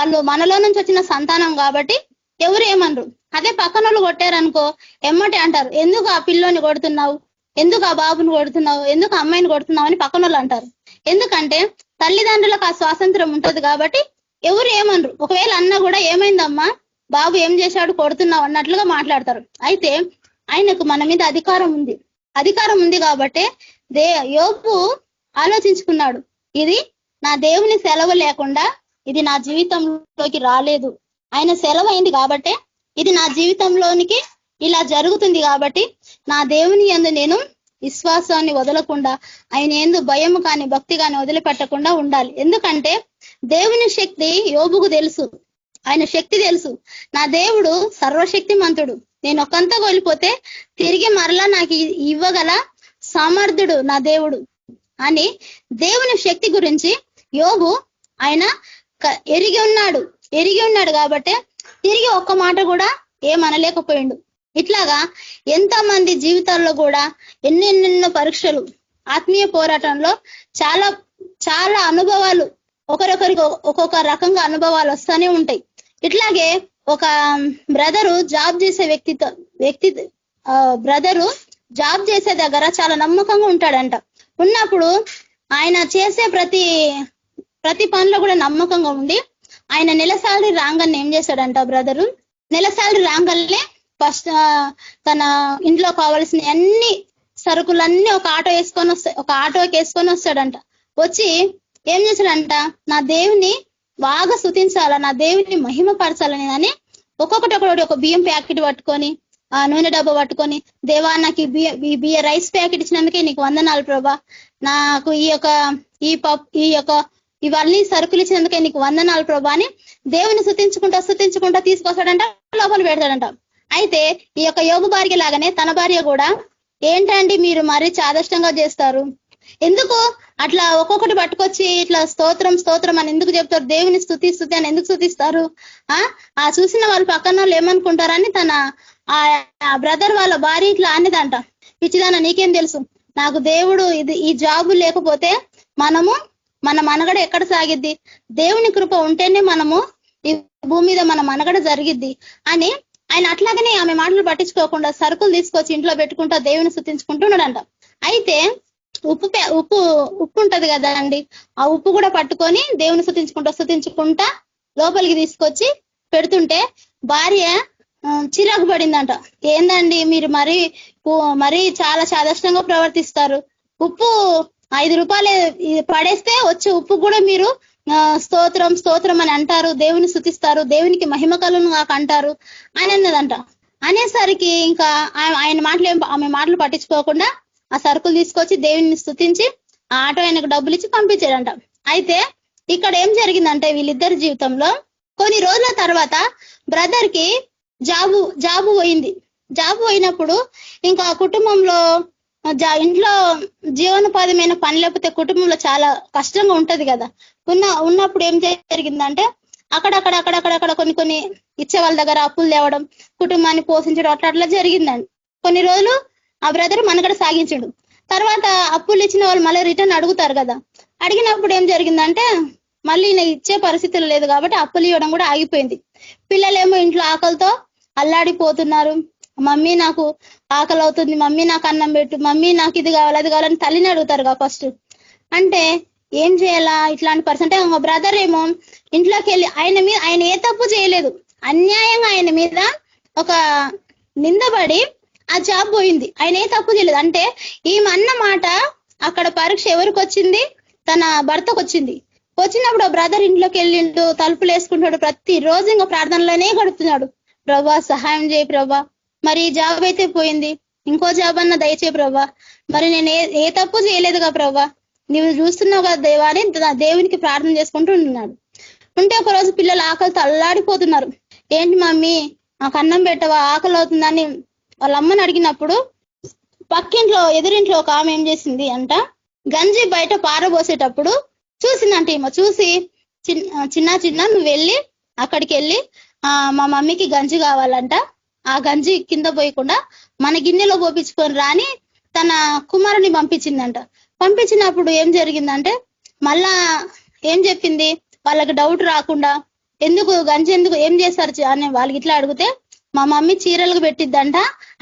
[SPEAKER 3] వాళ్ళు మనలో నుంచి వచ్చిన సంతానం కాబట్టి ఎవరు ఏమనరు. అదే పక్కన వాళ్ళు కొట్టారనుకో ఎమ్మటి అంటారు, ఎందుకు ఆ పిల్లోని కొడుతున్నావు, ఎందుకు ఆ బాబుని కొడుతున్నావు, ఎందుకు అమ్మాయిని కొడుతున్నావు అని పక్కన వాళ్ళు అంటారు. ఎందుకంటే తల్లిదండ్రులకు ఆ స్వాతంత్రం ఉంటుంది కాబట్టి ఎవరు ఏమనరు. ఒకవేళ అన్న కూడా ఏమైందమ్మా, బాబు ఏం చేశాడు, కొడుతున్నావు అన్నట్లుగా మాట్లాడతారు. అయితే ఆయనకు మన మీద అధికారం ఉంది కాబట్టి యోబు ఆలోచించుకున్నాడు, ఇది నా దేవుని సెలవు లేకుండా ఇది నా జీవితంలోకి రాలేదు, ఆయన సెలవు అయింది కాబట్టి ఇది నా జీవితంలోనికి ఇలా జరుగుతుంది కాబట్టి నా దేవుని యందు నేను విశ్వాసాన్ని వదలకుండా ఆయన యందు భయము కానీ భక్తి కానీ వదిలిపెట్టకుండా ఉండాలి. ఎందుకంటే దేవుని శక్తి యోబుకు తెలుసు, ఆయన శక్తి తెలుసు. నా దేవుడు సర్వశక్తిమంతుడు, నేను ఒకంతా కోల్పోతే తిరిగి మరలా నాకు ఇవ్వగల సమర్థుడు నా దేవుడు అని దేవుని శక్తి గురించి యోబు ఆయన ఎరిగి ఉన్నాడు కాబట్టి తిరిగి ఒక్క మాట కూడా ఏమనలేకపోయిండు. ఇట్లాగా ఎంతమంది జీవితాల్లో కూడా ఎన్నెన్నెన్నో పరీక్షలు, ఆత్మీయ పోరాటంలో చాలా చాలా అనుభవాలు, ఒకరొకరికి ఒక్కొక్క రకంగా అనుభవాలు వస్తూనే ఉంటాయి. ఇట్లాగే ఒక బ్రదరు జాబ్ చేసే బ్రదరు జాబ్ చేసే దగ్గర చాలా నమ్మకంగా ఉంటాడంట. ఉన్నప్పుడు ఆయన చేసే ప్రతి పనిలో కూడా నమ్మకంగా ఉండి ఆయన నెల సాలరీ రాగానే ఏం చేశాడంట బ్రదరు, నెల సాలరీ రాగానే ఫస్ట్ తన ఇంట్లో కావాల్సిన అన్ని సరుకులన్నీ ఒక ఆటోకి వేసుకొని వస్తాడంట. వచ్చి ఏం చేశాడంట, నా దేవుని బాగా స్తుతించాలా, నా దేవుని మహిమపరచాలని అని ఒక్కొక్కటి ఒక బియ్యం ప్యాకెట్ పట్టుకొని ఆ నూనె డబ్బా పట్టుకొని, దేవా నాకు ఈ రైస్ ప్యాకెట్ ఇచ్చినందుకే నీకు వందనాలు ప్రభా, నాకు ఇవన్నీ సరుకులు ఇచ్చినందుకే నీకు వందనాలు ప్రభా అని దేవుని స్తుతించుకుంటా తీసుకొస్తాడంట, లోపల పెడతాడంట. అయితే ఈ యొక్క యోబు భార్య లాగానే తన భార్య కూడా ఏంటండి మీరు మరీ చాదష్టంగా చేస్తారు, ఎందుకు అట్లా ఒక్కొక్కటి పట్టుకొచ్చి ఇట్లా స్తోత్రం అని ఎందుకు చెప్తారు, దేవుని స్తుతి అని ఎందుకు స్తుతిస్తారు, ఆ చూసిన వాళ్ళు పక్కన వాళ్ళు ఏమనుకుంటారని తన ఆ బ్రదర్ వాళ్ళ భార్య ఇట్లా అనేదంట. పిచ్చిదాన నీకేం తెలుసు, నాకు దేవుడు ఈ జాబు లేకపోతే మన మనగడ ఎక్కడ సాగిద్ది, దేవుని కృప ఉంటేనే మనము ఈ భూమి మీద మన మనగడ జరిగిద్ది అని ఆయన అట్లాగనే ఆమె మాటలు పట్టించుకోకుండా సరుకులు తీసుకొచ్చి ఇంట్లో పెట్టుకుంటా దేవుని స్తుతించుకుంటూ ఉన్నాడంట. అయితే ఉప్పు ఉంటది కదా అండి, ఆ ఉప్పు కూడా పట్టుకొని దేవుని స్తుతించుకుంటా లోపలికి తీసుకొచ్చి పెడుతుంటే భార్య చిరాకు పడిందంట. ఏందండి మీరు మరీ చాలా చాదష్టంగా ప్రవర్తిస్తారు, ఉప్పు 5 రూపాయలు పడేస్తే వచ్చే ఉప్పు కూడా మీరు స్తోత్రం అని అంటారు, దేవుని స్తుతిస్తారు, దేవునికి మహిమ కలుగును గాక అంటారు అని అన్నదంట. అనేసరికి ఇంకా ఆమె మాటలు పట్టించుకోకుండా ఆ సరుకులు తీసుకొచ్చి దేవుని స్తుతించి ఆ ఆటో ఆయనకు డబ్బులు ఇచ్చి పంపించాడంట. అయితే ఇక్కడ ఏం జరిగిందంటే వీళ్ళిద్దరి జీవితంలో కొన్ని రోజుల తర్వాత బ్రదర్ కి జాబు పోయింది. జాబు పోయినప్పుడు ఇంకా కుటుంబంలో ఇంట్లో జీవనోపాధమైన పని లేకపోతే కుటుంబంలో చాలా కష్టంగా ఉంటది కదా. ఉన్నప్పుడు ఏం జరిగిందంటే అక్కడక్కడ కొన్ని ఇచ్చే వాళ్ళ దగ్గర అప్పులు తేవడం, కుటుంబాన్ని పోషించడం అట్లా జరిగిందండి. కొన్ని రోజులు ఆ బ్రదర్ మనకడ సాగించాడు. తర్వాత అప్పులు ఇచ్చిన వాళ్ళు మళ్ళీ రిటర్న్ అడుగుతారు కదా, అడిగినప్పుడు ఏం జరిగిందంటే మళ్ళీ ఇచ్చే పరిస్థితులు లేదు కాబట్టి అప్పులు ఇవ్వడం కూడా ఆగిపోయింది. పిల్లలేమో ఇంట్లో ఆకలితో అల్లాడిపోతున్నారు, మమ్మీ నాకు ఆకలి అవుతుంది, మమ్మీ నాకు అన్నం పెట్టు, మమ్మీ నాకు ఇది కావాలి అది కావాలని తల్లిని అడుగుతారు కదా ఫస్ట్. అంటే ఏం చేయాలా ఇట్లాంటి పరిస్థితి అంటే బ్రదర్ ఏమో ఇంట్లోకి వెళ్ళి ఆయన ఏ తప్పు చేయలేదు, అన్యాయంగా ఆయన మీద ఒక నిందబడి ఆ జాబ్ పోయింది, ఆయన ఏ తప్పు చేయలేదు. అంటే ఈమె అన్న మాట అక్కడ పరీక్ష ఎవరికి వచ్చింది, తన భర్తకు వచ్చింది. వచ్చినప్పుడు బ్రదర్ ఇంట్లోకి వెళ్ళిండు, తలుపులు వేసుకుంటాడు, ప్రతి రోజు ఇంకా ప్రార్థనలోనే గడుపుతున్నాడు, ప్రభా సహాయం చేయి ప్రభా, మరి జాబ్ అయితే పోయింది, ఇంకో జాబ్ అన్న దయచే ప్రభా, మరి నేను ఏ తప్పు చేయలేదుగా ప్రభా, నువ్వు చూస్తున్నావు కదా దేవా అని దేవునికి ప్రార్థన చేసుకుంటూ ఉంటున్నాడు. ఉంటే ఒక రోజు పిల్లలు ఆకలితో అల్లాడిపోతున్నారు. ఏంటి మమ్మీ నాకు అన్నం పెట్టవా, ఆకలి అవుతుందని వాళ్ళ అమ్మని అడిగినప్పుడు పక్కింట్లో ఎదురింట్లో ఒక ఆమె ఏం చేసింది అంట, గంజి బయట పారబోసేటప్పుడు చూసిందంట. ఈమె చూసి చిన్న నువ్వు వెళ్ళి అక్కడికి వెళ్ళి మా మమ్మీకి గంజి కావాలంట, ఆ గంజి కింద పోయకుండా మన గిన్నెలో పోపించుకొని రాని తన కుమారుని పంపించిందంట. పంపించినప్పుడు ఏం జరిగిందంటే మళ్ళా ఏం చెప్పింది, వాళ్ళకి డౌట్ రాకుండా ఎందుకు గంజి ఎందుకు ఏం చేస్తారు అని వాళ్ళకి ఇట్లా అడిగితే మా మమ్మీ చీరలకు పెట్టిద్దంట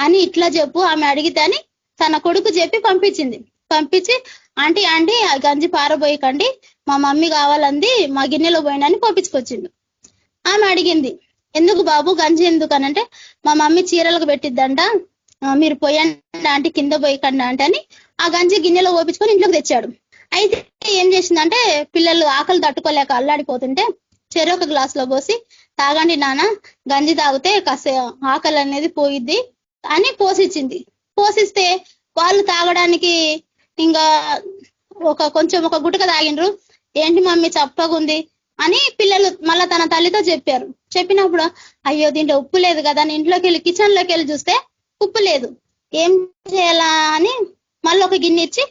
[SPEAKER 3] అని ఇట్లా చెప్పు ఆమె అడిగితే అని తన కొడుకు చెప్పి పంపించింది. పంపించి ఆంటీ ఆ గంజి పారబోయకండి, మా మమ్మీ కావాలంది, మా గిన్నెలో పోయినని పంపించుకొచ్చిండు. ఆమె అడిగింది ఎందుకు బాబు గంజి ఎందుకు అనంటే మా మమ్మీ చీరలకు పెట్టిద్దంట, మీరు పోయండి ఆంటీ కింద పోయకండి అంటే అని ఆ గంజి గిన్నెలో పోపించుకొని ఇంట్లోకి తెచ్చాడు. అయితే ఏం చేసిందంటే పిల్లలు ఆకలి తట్టుకోలేక అల్లాడిపోతుంటే చెరొక గ్లాసులో పోసి తాగండి నాన్న, గంజి తాగితే కాస్త ఆకలి అనేది పోయిద్ది అని పోసిచ్చింది. పోసిస్తే వాళ్ళు తాగడానికి ఇంకా కొంచెం ఒక గుటక తాగిండ్రు. ఏంటి మమ్మీ చప్పగుంది అని పిల్లలు మళ్ళా తన తల్లితో చెప్పారు. చెప్పినప్పుడు అయ్యో దీంట్లో ఉప్పు లేదు కదా అని ఇంట్లోకి వెళ్ళి కిచెన్ లోకి వెళ్ళి చూస్తే ఉప్పు లేదు, ఏం చేయాలా అని మళ్ళీ ఒక గిన్నె ఇచ్చి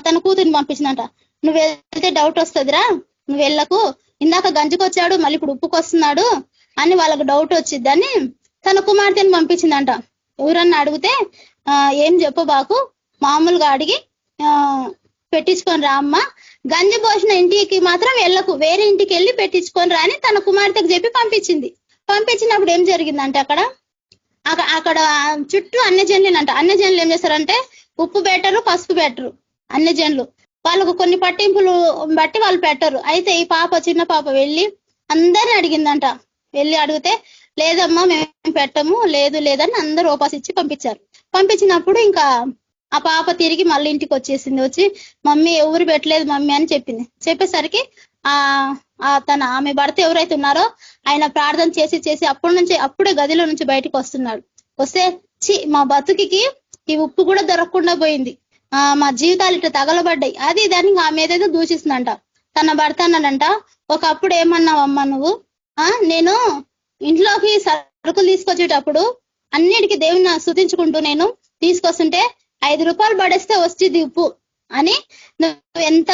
[SPEAKER 3] తన కూతురిని పంపించిందంట. నువ్వు వెళ్తే డౌట్ వస్తుందిరా, నువ్వు వెళ్ళకు, ఇందాక గంజికొచ్చాడు మళ్ళీ ఇప్పుడు ఉప్పుకొస్తున్నాడు అని వాళ్ళకు డౌట్ వచ్చిద్దని తన కుమార్తెని పంపించిందంట. ఎవరన్నా అడిగితే ఏం చెప్పబాకు, మామూలుగా అడిగి పెట్టించుకొని రా అమ్మ, గంజి పోసిన ఇంటికి మాత్రం వెళ్ళకు, వేరే ఇంటికి వెళ్ళి పెట్టించుకొని రా అని తన కుమార్తెకు చెప్పి పంపించింది. పంపించినప్పుడు ఏం జరిగిందంటే అక్కడ చుట్టూ అన్యజనులేనంట. అన్యజనులు ఏం చేస్తారంటే ఉప్పు పెట్టరు, పసుపు పెట్టరు. అన్యజనులు వాళ్ళకు కొన్ని పట్టింపులు బట్టి వాళ్ళు పెట్టరు. అయితే ఈ పాప, చిన్న పాప వెళ్ళి అందరిని అడిగిందంట. వెళ్ళి అడిగితే లేదమ్మా మేము పెట్టము, లేదు లేదని అందరూ ఓపాసిచ్చి పంపించారు. పంపించినప్పుడు ఇంకా ఆ పాప తిరిగి మళ్ళీ ఇంటికి వచ్చేసింది. వచ్చి మమ్మీ ఎవరు పెట్టలేదు మమ్మీ అని చెప్పింది. చెప్పేసరికి ఆమె భర్త ఎవరైతే ఉన్నారో ఆయన ప్రార్థన చేసి అప్పుడే గదిలో నుంచి బయటకు వస్తున్నాడు. వస్తే మా బతుకికి ఈ ఉప్పు కూడా దొరకకుండా పోయింది, మా జీవితాలు ఇట్లా తగలబడ్డాయి, అది దాన్ని ఆమె ఏదైతే దూషిస్తుందంట. తన భర్త అన్నాడంట, ఒకప్పుడు ఏమన్నావమ్మా నువ్వు, నేను ఇంట్లోకి సరుకులు తీసుకొచ్చేటప్పుడు అన్నిటికీ దేవుని స్తుతించుకుంటూ నేను తీసుకొస్తుంటే 5 రూపాయలు పడేస్తే వచ్చింది ఉప్పు అని నువ్వు ఎంత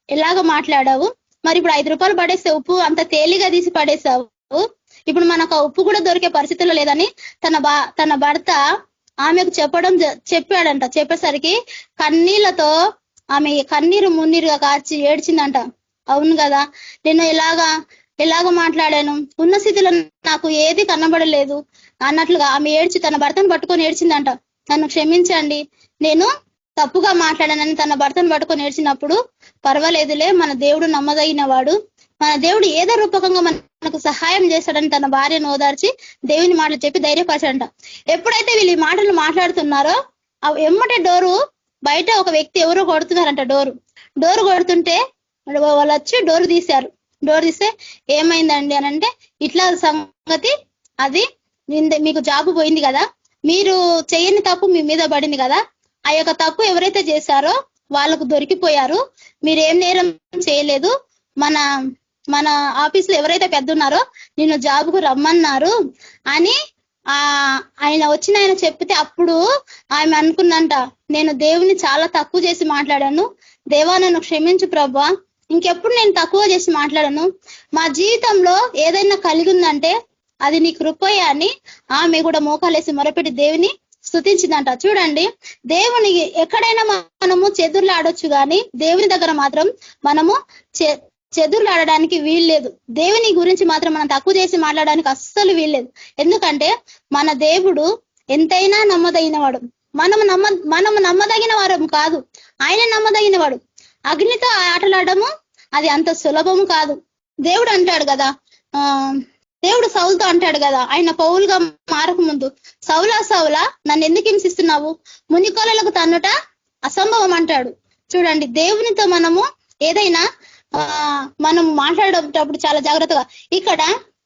[SPEAKER 3] ఎలాగ మాట్లాడావు. మరి ఇప్పుడు 5 రూపాయలు పడేస్తే ఉప్పు అంత తేలిగా తీసి పడేసావు. ఇప్పుడు మనకు ఆ ఉప్పు కూడా దొరికే పరిస్థితిలో లేదని తన భర్త ఆమెకు చెప్పాడంట. చెప్పేసరికి కన్నీళ్లతో ఆమె కన్నీరు మున్నీరుగా కార్చి ఏడ్చిందంట. అవును కదా, నేను ఎలాగ మాట్లాడాను, ఉన్న స్థితిలో నాకు ఏది కనబడలేదు అన్నట్లుగా ఆమె ఏడ్చి తన భర్తను పట్టుకొని ఏడ్చిందంట. నన్ను క్షమించండి, నేను తప్పుగా మాట్లాడానని తన భర్తను పట్టుకొని ఏడ్చినప్పుడు పర్వాలేదులే, మన దేవుడు నమ్మదగిన వాడు, మన దేవుడు ఏదో రూపకంగా మనకు సహాయం చేస్తాడని తన భార్యను ఓదార్చి దేవుని మాటలు చెప్పి ధైర్యపరచంట. ఎప్పుడైతే వీళ్ళు ఈ మాటలు మాట్లాడుతున్నారో ఎమ్మటే డోరు బయట ఒక వ్యక్తి ఎవరో కొడుతున్నారంట. డోరు కొడుతుంటే వాళ్ళు వచ్చి డోరు తీశారు. డోర్ తీస్తే ఏమైందండి అని అంటే, ఇట్లా సంగతి, అది మీకు జాబు పోయింది కదా, మీరు చేయని తప్పు మీ మీద పడింది కదా, ఆ యొక్క తప్పు ఎవరైతే చేశారో వాళ్ళకు దొరికిపోయారు, మీరేం నేరం చేయలేదు, మన ఆఫీస్ లో ఎవరైతే పెద్ద ఉన్నారో నిన్ను జాబుకు రమ్మన్నారు అని ఆయన చెప్తే అప్పుడు ఆమె అనుకుందంట, నేను దేవుని చాలా తక్కువ చేసి మాట్లాడాను, దేవా నన్ను క్షమించు ప్రభా, ఇంకెప్పుడు నేను తక్కువ చేసి మాట్లాడను, మా జీవితంలో ఏదైనా కలిగి ఉందంటే అది నీ కృపయ అని ఆమె కూడా మోకాలేసి మొరపెట్టి దేవుని స్తుతించిందంట. చూడండి, దేవుని ఎక్కడైనా మనము చెదుర్లాడొచ్చు కానీ దేవుని దగ్గర మాత్రం మనము చెదుర్లాడడానికి వీల్లేదు. దేవుని గురించి మాత్రం మనం తక్కువ చేసి మాట్లాడడానికి అస్సలు వీల్లేదు. ఎందుకంటే మన దేవుడు ఎంతైనా నమ్మదగిన వాడు. మనము నమ్మదగిన వారం కాదు, ఆయన నమ్మదగిన వాడు. అగ్నితో ఆటలాడము అది అంత సులభము కాదు. దేవుడు అంటాడు కదా, దేవుడు సౌలుతో అంటాడు కదా, ఆయన పౌలుగా మారక ముందు, సౌలా నన్ను ఎందుకు హింసిస్తున్నావు, మునికోలలకు తన్నుట అసంభవం అంటాడు. చూడండి, దేవునితో మనము ఏదైనా మనం మాట్లాడేటప్పుడు చాలా జాగ్రత్తగా. ఇక్కడ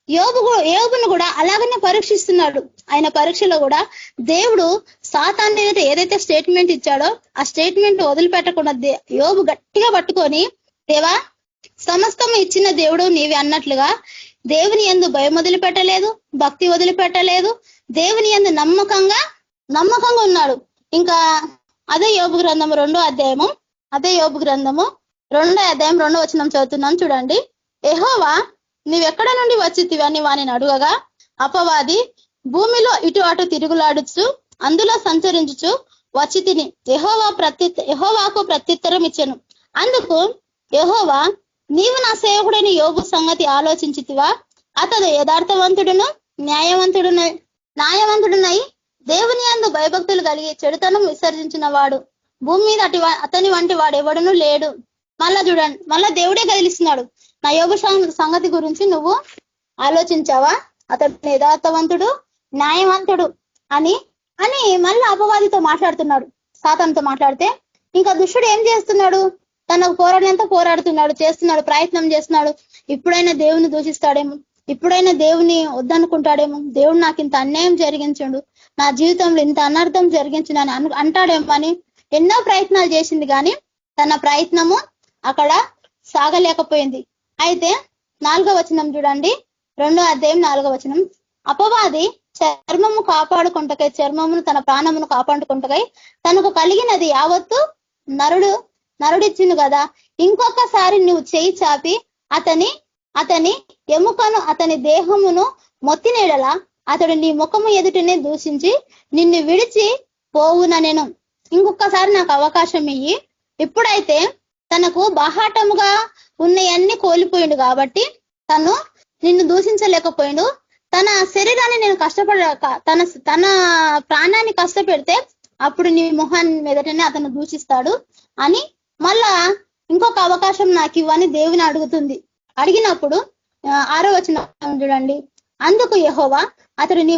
[SPEAKER 3] యోబును కూడా అలాగనే పరీక్షిస్తున్నాడు. ఆయన పరీక్షలో కూడా దేవుడు సాతాను ఏదైతే స్టేట్మెంట్ ఇచ్చాడో ఆ స్టేట్మెంట్ వదిలిపెట్టకుండా యోబు గట్టిగా పట్టుకొని, దేవా సమస్తం ఇచ్చిన దేవుడు నీవే అన్నట్లుగా దేవుని యందు భయం వదిలిపెట్టలేదు, భక్తి వదిలిపెట్టలేదు, దేవుని యందు నమ్మకంగా ఉన్నాడు. ఇంకా అదే యోబు గ్రంథము 2వ అధ్యాయము 2వ వచనం చదువుతున్నాం చూడండి. యెహోవా నీవెక్కడ నుండి వచ్చితివి అని వానిని అడుగగా, అపవాది భూమిలో ఇటు అటు తిరుగులాడుచు అందులో సంచరించుచు వచ్చి తిని యెహోవాకు ప్రత్యుత్తరం ఇచ్చెను. అందుకు యెహోవా, నీవు నా సేవకుడైన యోబు సంగతి ఆలోచించితివా, అతడు యథార్థవంతుడును న్యాయవంతుడునై దేవుని యందు భయభక్తులు కలిగి చెడుతనం విసర్జించిన వాడు భూమి మీద అతని వంటి వాడు ఎవడునూ లేడు. చూడండి, మళ్ళా దేవుడే కదిలిస్తున్నాడు. నా యోబు సంగతి గురించి నువ్వు ఆలోచించావా, అతడు యథార్థవంతుడు న్యాయవంతుడు అని మళ్ళీ అపవాదితో మాట్లాడుతున్నాడు, సాతానుతో మాట్లాడితే. ఇంకా దుష్టుడు ఏం చేస్తున్నాడు, తనకు పోరాడినంత చేస్తున్నాడు, ప్రయత్నం చేస్తున్నాడు. ఇప్పుడైనా దేవుని దూషిస్తాడేమో, ఇప్పుడైనా దేవుని వద్దనుకుంటాడేమో, దేవుడు నాకు ఇంత అన్యాయం జరిగించాడు, నా జీవితంలో ఇంత అనర్థం జరిగించిందని అంటాడేమో అని ఎన్నో ప్రయత్నాలు చేసింది, కానీ తన ప్రయత్నము అక్కడ సాగలేకపోయింది. అయితే 4వ వచనం చూడండి, 2వ అధ్యాయం 4వ వచనం. అపవాది చర్మమును తన ప్రాణమును కాపాడుకుంటకై తనకు కలిగినది యావత్తు నరుడిచ్చింది కదా, ఇంకొకసారి నువ్వు చేయి చాపి అతని ఎముకను అతని దేహమును మొత్తినేడల అతడు నీ ముఖము ఎదుటనే దూషించి నిన్ను విడిచి పోవున, నేను ఇంకొకసారి నాకు అవకాశం ఇయ్యి. ఇప్పుడైతే తనకు బాహాటముగా ఉన్నవన్నీ కోల్పోయిండు కాబట్టి తను నిన్ను దూషించలేకపోయిండు, తన శరీరాన్ని నేను తన ప్రాణాన్ని కష్టపెడితే అప్పుడు నీ మొహాన్ని మీదటనే అతను దూషిస్తాడు అని మళ్ళా ఇంకొక అవకాశం నాకు ఇవ్వని దేవుని అడిగినప్పుడు 6వ వచనం చూడండి. అందుకు యెహోవా అతడు నీ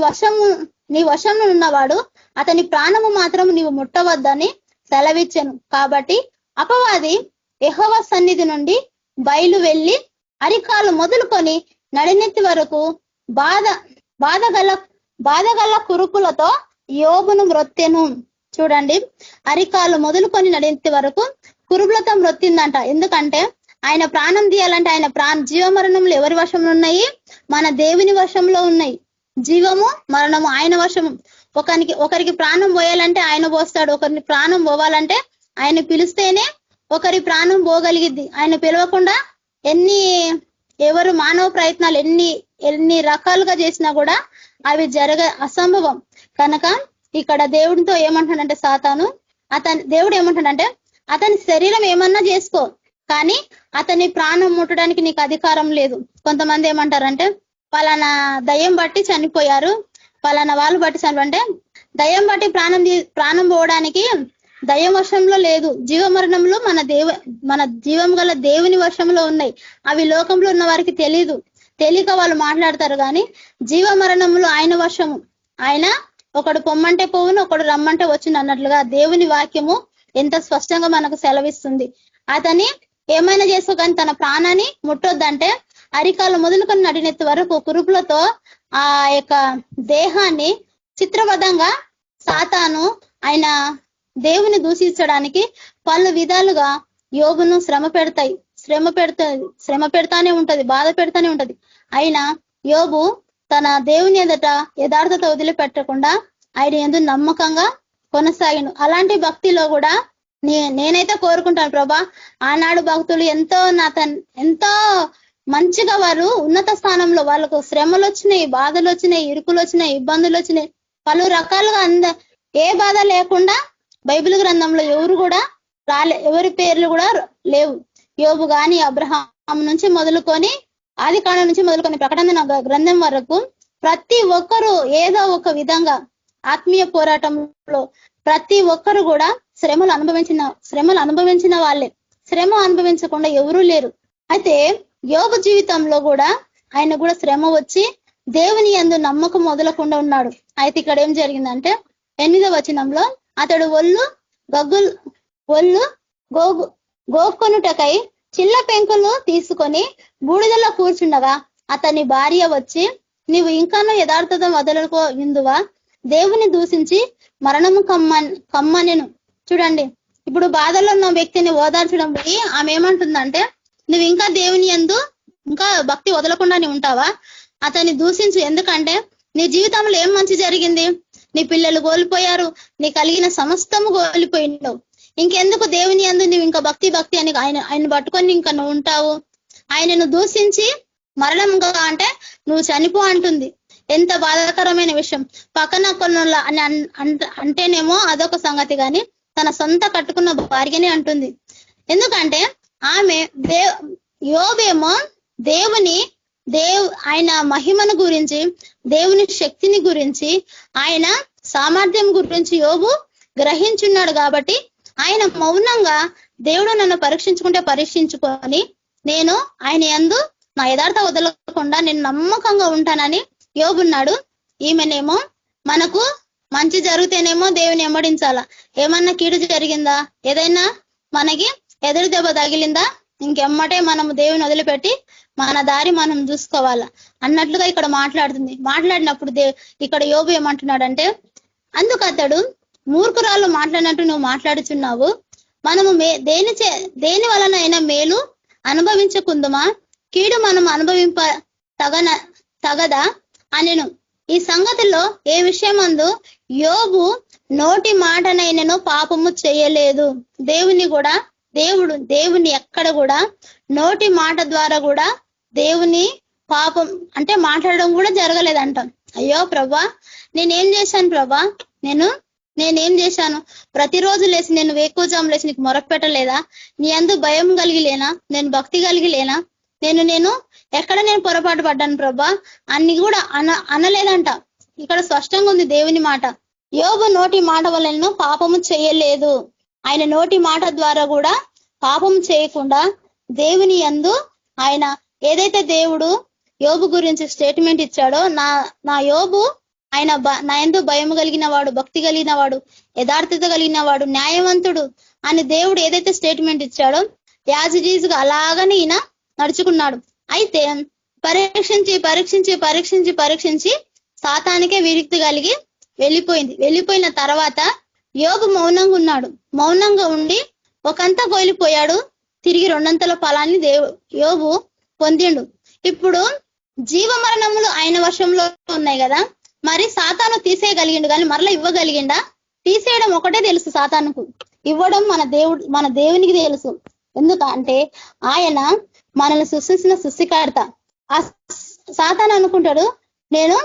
[SPEAKER 3] వశంలో ఉన్నవాడు, అతని ప్రాణము మాత్రం నీవు ముట్టవద్దని సెలవిచ్చెను. కాబట్టి అపవాది యెహోవా సన్నిధి నుండి బయలు వెళ్ళి అరికాలు మొదలుకొని నడినెత్తి వరకు బాధగల కురుపులతో యోబును మ్రొత్తెను. చూడండి, అరికాలు మొదలుకొని నడినెత్తి వరకు కురుపులతో మ్రొత్తిందంట. ఎందుకంటే ఆయన ప్రాణం తీయాలంటే ఆయన జీవమరణములు ఎవరి వశంలో ఉన్నాయి? మన దేవుని వశంలో ఉన్నాయి. జీవము మరణము ఆయన వశము. ఒకరికి ప్రాణం పోయాలంటే ఆయన పోస్తాడు, ఒకరిని ప్రాణం పోవాలంటే ఆయన పిలిస్తేనే ఒకరి ప్రాణం పోగలిగిద్ది. ఆయన పిలవకుండా ఎవరు మానవ ప్రయత్నాలు ఎన్ని రకాలుగా చేసినా కూడా అవి అసంభవం. కనుక ఇక్కడ దేవుడితో ఏమంటాడంటే సాతాను, దేవుడు ఏమంటాడంటే అతని శరీరం ఏమన్నా చేసుకో, కానీ అతని ప్రాణం ముట్టడానికి నీకు అధికారం లేదు. కొంతమంది ఏమంటారంటే పలానా దయ్యం బట్టి చనిపోయారు, పలానా వాళ్ళు బట్టి చనిపోతే దయ్యం బట్టి ప్రాణం పోవడానికి దయ్యం వశంలో లేదు. జీవమరణంలో మన జీవం గల దేవుని వశంలో ఉన్నాయి. అవి లోకంలో ఉన్న వారికి తెలియక వాళ్ళు మాట్లాడతారు, కానీ జీవమరణంలో ఆయన వశము. ఆయన ఒకడు పొమ్మంటే పోవును, ఒకడు రమ్మంటే వచ్చును అన్నట్లుగా దేవుని వాక్యము ఎంత స్పష్టంగా మనకు సెలవిస్తుంది. అతని ఏమైనా చేసుకో, కానీ తన ప్రాణాన్ని ముట్టొద్దంటే అరికాలు మొదలుకొని నడినెత్తి వరకు కురుపులతో ఆ యొక్క దేహాన్ని చిత్రబద్ధంగా సాతాను ఆయన దేవుని దూషించడానికి పలు విధాలుగా యోబును శ్రమ పెడతానే ఉంటది, బాధ పెడతానే ఉంటది. అయినా యోబు తన దేవుని ఎదుట యథార్థత వదిలిపెట్టకుండా ఆయన యందు నమ్మకంగా కొనసాగిను. అలాంటి భక్తిలో కూడా నేనైతే కోరుకుంటాను ప్రభా, ఆనాడు భక్తులు ఎంతో మంచిగా వారు ఉన్నత స్థానంలో వాళ్ళకు శ్రమలు వచ్చినాయి, బాధలు వచ్చినాయి, ఇరుకులు వచ్చినాయి, ఇబ్బందులు వచ్చినాయి, పలు రకాలుగా ఏ బాధ లేకుండా బైబిల్ గ్రంథంలో ఎవరి పేర్లు కూడా లేవు. యోబు గాని అబ్రహాం నుంచి మొదలుకొని ఆదికాండం నుంచి మొదలుకొని ప్రకటన గ్రంథం వరకు ప్రతి ఒక్కరూ ఏదో ఒక విధంగా ఆత్మీయ పోరాటంలో ప్రతి ఒక్కరు కూడా శ్రమలు అనుభవించిన వాళ్ళే. శ్రమ అనుభవించకుండా ఎవరూ లేరు. అయితే యోబు జీవితంలో కూడా ఆయన కూడా శ్రమ వచ్చి దేవుని యందు నమ్మకం మొదలకుండా ఉన్నాడు. అయితే ఇక్కడ ఏం జరిగిందంటే 8వ వచనంలో అతడు గోక్కొనుటకై చిల్ల పెంకులు తీసుకొని బూడిదలో కూర్చుండగా అతని భార్య వచ్చి, నీవు ఇంకానూ యథార్థత వదలకు విందువా, దేవుని దూషించి మరణము కమ్మనెను. చూడండి, ఇప్పుడు బాధలో ఉన్న వ్యక్తిని ఓదార్చడం పోయి ఆమె ఏమంటుందంటే, నువ్వు ఇంకా దేవుని యందు ఇంకా భక్తి వదలకుండానే ఉంటావా, అతన్ని దూషించు. ఎందుకంటే నీ జీవితంలో ఏం మంచి జరిగింది? నీ పిల్లలు కోల్పోయారు, నీ కలిగిన సమస్తము కోల్పోయినావు. ఇంకెందుకు దేవుని యందు నువ్వు ఇంకా భక్తి అని ఆయన పట్టుకొని ఇంకా నువ్వు ఉంటావు? ఆయనను దూషించి మరణంగా అంటే నువ్వు చనిపో అంటుంది. ఎంత బాధాకరమైన విషయం. పక్కన కొనుల అని అంటేనేమో అదొక సంగతి, కానీ తన సొంత కట్టుకున్న భార్యనే అంటుంది. ఎందుకంటే ఆమె యోబేమో ఆయన మహిమను గురించి, దేవుని శక్తిని గురించి, ఆయన సామర్థ్యం గురించి యోబు గ్రహించున్నాడు. కాబట్టి ఆయన మౌనంగా దేవుడు నన్ను పరీక్షించుకొని నేను ఆయన యందు నా యథార్థ వదలకుండా నేను నమ్మకంగా ఉంటానని యోబున్నాడు. ఈమెనేమో మనకు మంచి జరిగితేనేమో దేవుని ఎమ్మడించాలా, ఏమన్నా కీడు జరిగిందా, ఏదైనా మనకి ఎదురు దెబ్బ తగిలిందా, ఇంకెమ్మటే మనం దేవుని వదిలిపెట్టి మన దారి మనం చూసుకోవాలా అన్నట్లుగా ఇక్కడ మాట్లాడినప్పుడు ఇక్కడ యోబు ఏమంటున్నాడంటే, అందుకు అతడు, మూర్ఖురాలు మాట్లాడినట్టు నువ్వు మాట్లాడుచున్నావు, మనము దేని వలనైనా మేలు అనుభవించకుందుమా, కీడు మనం అనుభవింప తగదా అనెను. ఈ సంగతిలో ఏ విషయమందు యోబు నోటి మాటనైనను పాపము చేయలేదు. దేవుని ఎక్కడ కూడా నోటి మాట ద్వారా కూడా దేవుని పాపం అంటే మాట్లాడడం కూడా జరగలేదంట. అయ్యో ప్రభా, నేనేం చేశాను ప్రభా, నేనేం చేశాను? ప్రతిరోజు లేచి నేను వేకువజాము లేచి నీకు మొరపెట్టలేదా? నీ అందు భయం కలిగి లేనా? నేను భక్తి కలిగి లేనా? నేను ఎక్కడ నేను పొరపాటు పడ్డాను ప్రభా అన్ని కూడా అనలేదంట. ఇక్కడ స్పష్టంగా ఉంది దేవుని మాట. యోబు నోటి మాట వలన పాపము చేయలేదు. ఆయన నోటి మాట ద్వారా కూడా పాపం చేయకుండా దేవుని యందు ఆయన ఏదైతే దేవుడు యోబు గురించి స్టేట్మెంట్ ఇచ్చాడో, నా యోబు ఆయన నా యందు భయం కలిగిన వాడు, భక్తి కలిగిన వాడు, యథార్థత కలిగిన వాడు, న్యాయవంతుడు అని దేవుడు ఏదైతే స్టేట్మెంట్ ఇచ్చాడో యాజ్ ఇట్ ఈజ్ గా అలాగనే ఈయన నడుచుకున్నాడు. అయితే పరీక్షించి పరీక్షించి పరీక్షించి పరీక్షించి సాతానికే విరక్తి కలిగి వెళ్ళిపోయిన తర్వాత యోబు మౌనంగా ఉన్నాడు. మౌనంగా ఉండి ఒకంతా కోల్పోయాడు, తిరిగి రెండంతల ఫలాన్ని యోబు పొందిండు. ఇప్పుడు జీవ మరణములు ఆయన వశంలో ఉన్నాయి కదా, మరి సాతాను తీసేయగలిగిండు కానీ మరలా ఇవ్వగలిగిండా? తీసేయడం ఒకటే తెలుసు సాతానుకు, ఇవ్వడం మన దేవునికి తెలుసు. ఎందుకంటే ఆయన మనల్ని సృష్టించిన సృష్టికర్త. ఆ సాతాను అనుకుంటాడు నేను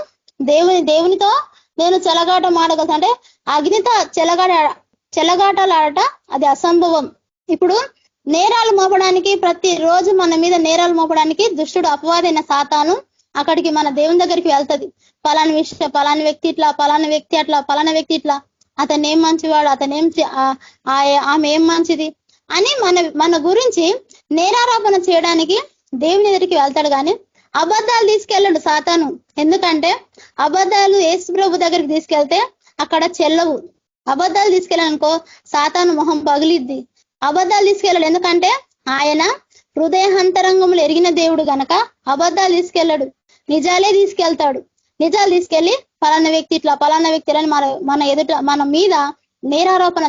[SPEAKER 3] దేవునితో నేను చెలగాట మాడగలను, అంటే అగ్నితో చెలగాటలాడట అది అసంభవం. ఇప్పుడు నేరాలు మోపడానికి, ప్రతి రోజు మన మీద నేరాలు మోపడానికి దుష్టుడు అపవాదైన సాతాను అక్కడికి మన దేవుని దగ్గరికి వెళ్తది. పలాని వ్యక్తి ఇట్లా, పలానా వ్యక్తి అట్లా, పలానా వ్యక్తి ఇట్లా, అతనేం మంచివాడు, ఆమె ఏం మంచిది అని మన గురించి నేరారోపణ చేయడానికి దేవుని దగ్గరికి వెళ్తాడు. కానీ అబద్ధాలు తీసుకెళ్ళాడు సాతాను. ఎందుకంటే అబద్ధాలు యేసు ప్రభు దగ్గరికి తీసుకెళ్తే అక్కడ చెల్లవు. అబద్ధాలు తీసుకెళ్ళాలనుకో సాతాను మొహం పగిలిద్ది. అబద్ధాలు తీసుకెళ్ళాడు ఎందుకంటే ఆయన హృదయాంతరంగములు ఎరిగిన దేవుడు గనక అబద్ధాలు తీసుకెళ్ళాడు, నిజాలే తీసుకెళ్తాడు. నిజాలు తీసుకెళ్లి పలానా వ్యక్తి ఇట్లా, పలానా వ్యక్తి అని మన ఎదుట మన మీద నేరారోపణ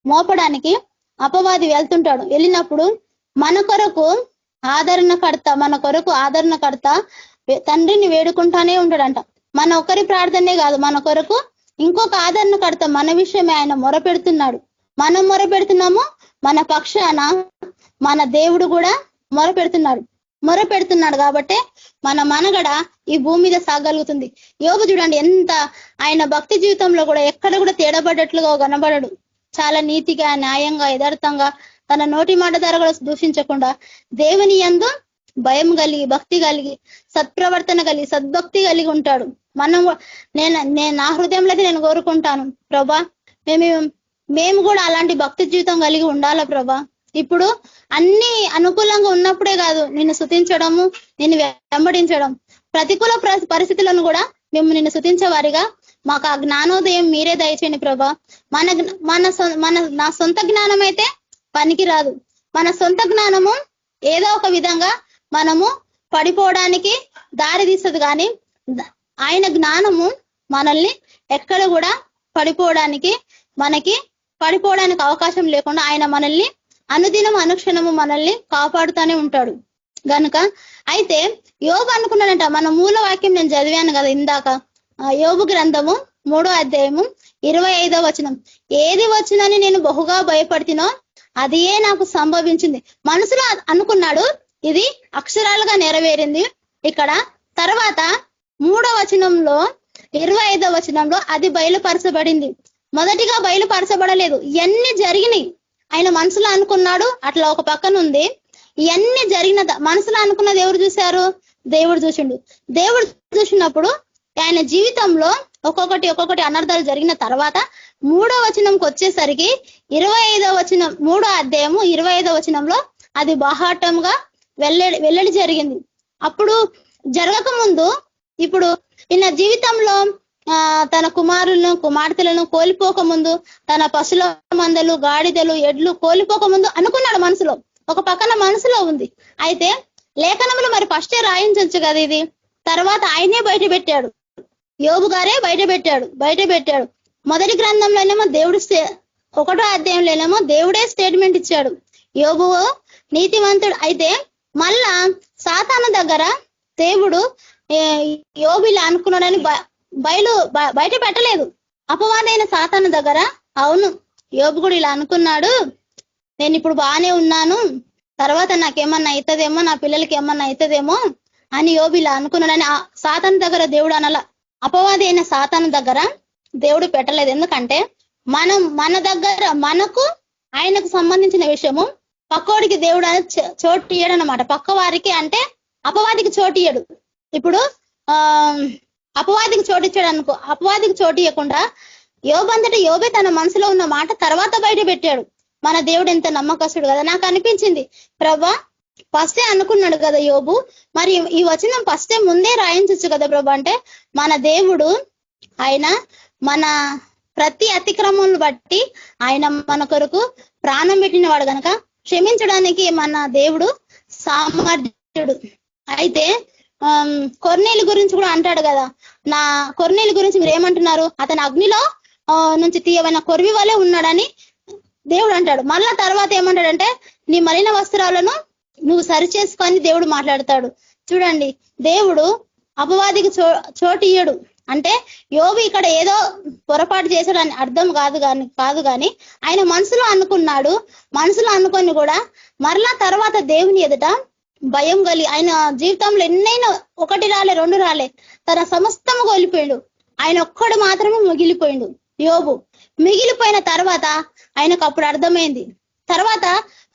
[SPEAKER 3] మోపడానికి అపవాది వెళ్తుంటాడు. వెళ్ళినప్పుడు మన కొరకు ఆదరణకర్త తండ్రిని వేడుకుంటానే ఉంటాడంట. మన ఒకరి ప్రార్థనే కాదు, మన కొరకు ఇంకొక ఆదరణకర్త మన విషయమే ఆయన మొరపెడుతున్నాడు. మనం మొరపెడుతున్నాము, మన పక్షాన మన దేవుడు కూడా మొరపెడుతున్నాడు కాబట్టి మన మనగడ ఈ భూమి మీద సాగలుగుతుంది. యోబు చూడండి ఎంత ఆయన భక్తి జీవితంలో కూడా ఎక్కడ కూడా తేడబడ్డట్లుగా కనబడడు. చాలా నీతిగా, న్యాయంగా, యథార్థంగా తన నోటి మాట ద్వారా కూడా దూషించకుండా దేవుని యందు భయం కలిగి, భక్తి కలిగి, సత్ప్రవర్తన కలిగి, సద్భక్తి కలిగి ఉంటాడు. నేను నా హృదయంలో అయితే నేను కోరుకుంటాను ప్రభా, మేము కూడా అలాంటి భక్తి జీవితం కలిగి ఉండాలా ప్రభా. ఇప్పుడు అన్ని అనుకూలంగా ఉన్నప్పుడే కాదు నిన్ను స్తుతించడము, నిన్ను వెంబడించడం, ప్రతికూల పరిస్థితులను కూడా మేము నిన్ను స్తుతించే వారిగా మాకు ఆ జ్ఞానోదయం మీరే దయచేయండి ప్రభా. నా సొంత జ్ఞానం అయితే పనికి రాదు. మన సొంత జ్ఞానము ఏదో ఒక విధంగా మనము పడిపోవడానికి దారి తీస్తుంది, కానీ ఆయన జ్ఞానము మనల్ని ఎక్కడ కూడా పడిపోవడానికి అవకాశం లేకుండా ఆయన మనల్ని అనుదినం అనుక్షణము మనల్ని కాపాడుతూనే ఉంటాడు గనుక. అయితే యోబు అనుకున్నాడంట, మన మూల వాక్యం నేను చదివాను కదా ఇందాక, యోబు గ్రంథము 3వ అధ్యాయము 25వ వచనం, ఏది వచ్చినని నేను బహుగా భయపడుతునో అదియే నాకు సంభవించింది. మనసులో అనుకున్నాడు, ఇది అక్షరాలుగా నెరవేరింది. ఇక్కడ తర్వాత 3వ వచనంలో 25వ వచనంలో అది బయలుపరచబడింది. మొదటిగా బయలుపరచబడలేదు. ఇవన్నీ జరిగినాయి, ఆయన మనసులో అనుకున్నాడు, అట్లా ఒక పక్కన ఉంది. ఇవన్నీ జరిగిన మనసులో అనుకున్నది ఎవరు చూశారు? దేవుడు చూసిండు. దేవుడు చూసినప్పుడు ఆయన జీవితంలో ఒక్కొక్కటి అనర్థాలు జరిగిన తర్వాత 3వ వచనంకి వచ్చేసరికి 25వ వచనం, 3వ అధ్యాయము 25వ వచనంలో అది బాహాటంగా వెల్లడి జరిగింది. అప్పుడు జరగక ముందు ఇప్పుడు ఈయన జీవితంలో తన కుమార్తెలను కోల్పోక ముందు, తన పశుల మందలు, గాడిదలు, ఎడ్లు కోల్పోక ముందు అనుకున్నాడు మనసులో, ఒక పక్కన మనసులో ఉంది. అయితే లేఖనములు మరి ఫస్టే రాయించవచ్చు కదా ఇది, తర్వాత ఆయనే బయట పెట్టాడు, యోబు గారే బయట పెట్టాడు. మొదటి గ్రంథంలోనేమో దేవుడు 1వ అధ్యాయంలోనేమో దేవుడే స్టేట్మెంట్ ఇచ్చాడు, యోబు నీతివంతుడు. అయితే మళ్ళా సాతాను దగ్గర దేవుడు యోబు ఇలా అనుకున్నాడని బయట పెట్టలేదు. అపవాదైన సాతాను దగ్గర అవును యోబు కూడా ఇలా అనుకున్నాడు, నేను ఇప్పుడు బాగానే ఉన్నాను, తర్వాత నాకేమన్నా అవుతుందేమో, నా పిల్లలకి ఏమన్నా అవుతుందేమో అని యోబు ఇలా అనుకున్నాడని సాతాను దగ్గర దేవుడు అనలా. అపవాది అయిన సాతాను దగ్గర దేవుడు పెట్టలేదు. ఎందుకంటే మన దగ్గర మనకు ఆయనకు సంబంధించిన విషయము పక్కోడికి దేవుడు అనేది చోటు ఇయ్యడనమాట. పక్క వారికి అంటే అపవాదికి చోటియ్యడు. ఇప్పుడు అపవాదికి చోటిచ్చాడు అనుకో, అపవాదికి చోటు ఇవ్వకుండా యోబంతటి యోబే తన మనసులో ఉన్న మాట తర్వాత బయట పెట్టాడు. మన దేవుడు ఎంత నమ్మకస్తుడు కదా. నాకు అనిపించింది, ప్రభా ఫస్టే అనుకున్నాడు కదా యోబు, మరి ఈ వచనం ఫస్టే ముందే రాయించచ్చు కదా ప్రభా అంటే, మన దేవుడు ఆయన మన ప్రతి అతిక్రమం బట్టి ఆయన మన కొరకు ప్రాణం పెట్టిన వాడు కనుక క్షమించడానికి మన దేవుడు సామర్థ్యుడు. అయితే కొర్నేలు గురించి కూడా అంటాడు కదా, నా కొర్నేలు గురించి మీరు ఏమంటున్నారు, అతను అగ్నిలో నుంచి తీయవైన కొరివి వలె ఉన్నాడని దేవుడు అంటాడు. మళ్ళా తర్వాత ఏమంటాడంటే, నీ మలిన వస్త్రాలను నువ్వు సరి చేసుకొని దేవుడు మాట్లాడతాడు. చూడండి, దేవుడు అపవాదికి చోటు ఇయ్యడు అంటే యోబు ఇక్కడ ఏదో పొరపాటు చేశాడని అర్థం కాదు కానీ ఆయన మనసులో అనుకున్నాడు. మనసులో అనుకొని కూడా మరలా తర్వాత దేవుని ఎదుట భయం కలిగి ఆయన జీవితంలో ఎన్నైనా 1 రాలే 2 రాలే, తన సమస్తము కోల్పోయిండు. ఆయన ఒక్కడు మాత్రమే మిగిలిపోయిండు యోబు. మిగిలిపోయిన తర్వాత ఆయనకు అప్పుడు అర్థమైంది. తర్వాత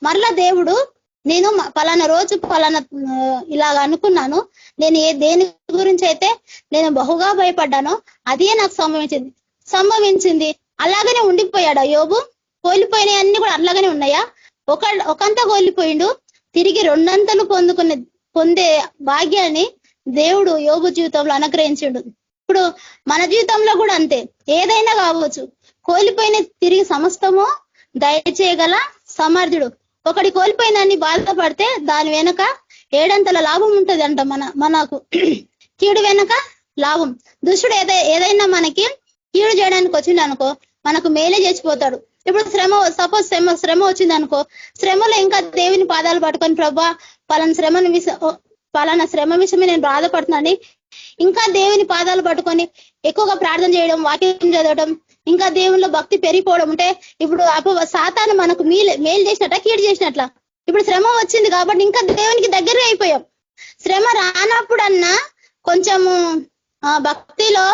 [SPEAKER 3] మరలా దేవుడు, నేను పలానా రోజు పలానా ఇలాగ అనుకున్నాను, నేను దేని గురించి అయితే నేను బహుగా భయపడ్డానో అదే నాకు సంభవించింది. అలాగనే ఉండిపోయాడా యోబు? కోల్పోయినాయి అన్ని కూడా అలాగనే ఉన్నాయా? ఒకంతా కోల్పోయిండు, తిరిగి 2 అంతలు పొందే భాగ్యాన్ని దేవుడు యోబు జీవితంలో అనుగ్రహించిండు. ఇప్పుడు మన జీవితంలో కూడా అంతే, ఏదైనా కావచ్చు, కోల్పోయిన తిరిగి సమస్తము దయచేయగల సమర్థుడు. ఒకటి కోల్పోయిందని బాధపడితే దాని వెనక 7 అంతల లాభం ఉంటది అంట. మనకు కీడు వెనక లాభం. దుష్టుడు ఏదైనా మనకి కీడు చేయడానికి వచ్చింది అనుకో, మనకు మేలే చేసిపోతాడు. ఇప్పుడు సపోజ్ శ్రమ వచ్చింది అనుకో, శ్రమలో ఇంకా దేవుని పాదాలు పట్టుకొని, ప్రభా పలానా శ్రమ విషయమే నేను బాధపడుతున్నాను, ఇంకా దేవుని పాదాలు పట్టుకొని ఎక్కువగా ప్రార్థన చేయడం, వాక్యం చదవడం, ఇంకా దేవునిలో భక్తి పెరిగిపోవడం ఉంటే, ఇప్పుడు సాతాను మనకు మేలు చేసినట్ల కీడు చేసినట్ల. ఇప్పుడు శ్రమ వచ్చింది కాబట్టి ఇంకా దేవునికి దగ్గర అయిపోయాం. శ్రమ రానప్పుడన్నా కొంచెము భక్తిలో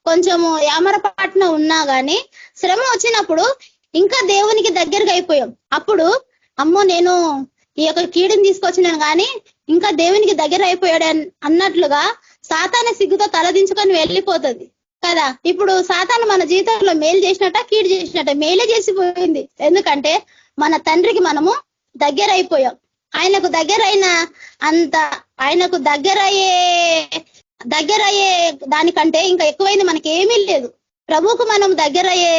[SPEAKER 3] కొంచెము యామరపాటున ఉన్నా గానీ, శ్రమ వచ్చినప్పుడు ఇంకా దేవునికి దగ్గరగా అయిపోయాం. అప్పుడు అమ్మో నేను ఈ యొక్క కీడుని తీసుకొచ్చినాను కానీ ఇంకా దేవునికి దగ్గర అయిపోయాడు అన్నట్లుగా సాతాను సిగ్గుతో తలదించుకొని వెళ్ళిపోతుంది కదా. ఇప్పుడు సాతాను మన జీవితంలో మేలు చేసినట్ట కీడు చేసినట్ట? మేలే చేసిపోయింది. ఎందుకంటే మన తండ్రికి మనము దగ్గర అయిపోయాం. ఆయనకు దగ్గరయ్యే దానికంటే ఇంకా ఎక్కువైంది మనకి ఏమీ లేదు. ప్రభువుకు మనం దగ్గరయ్యే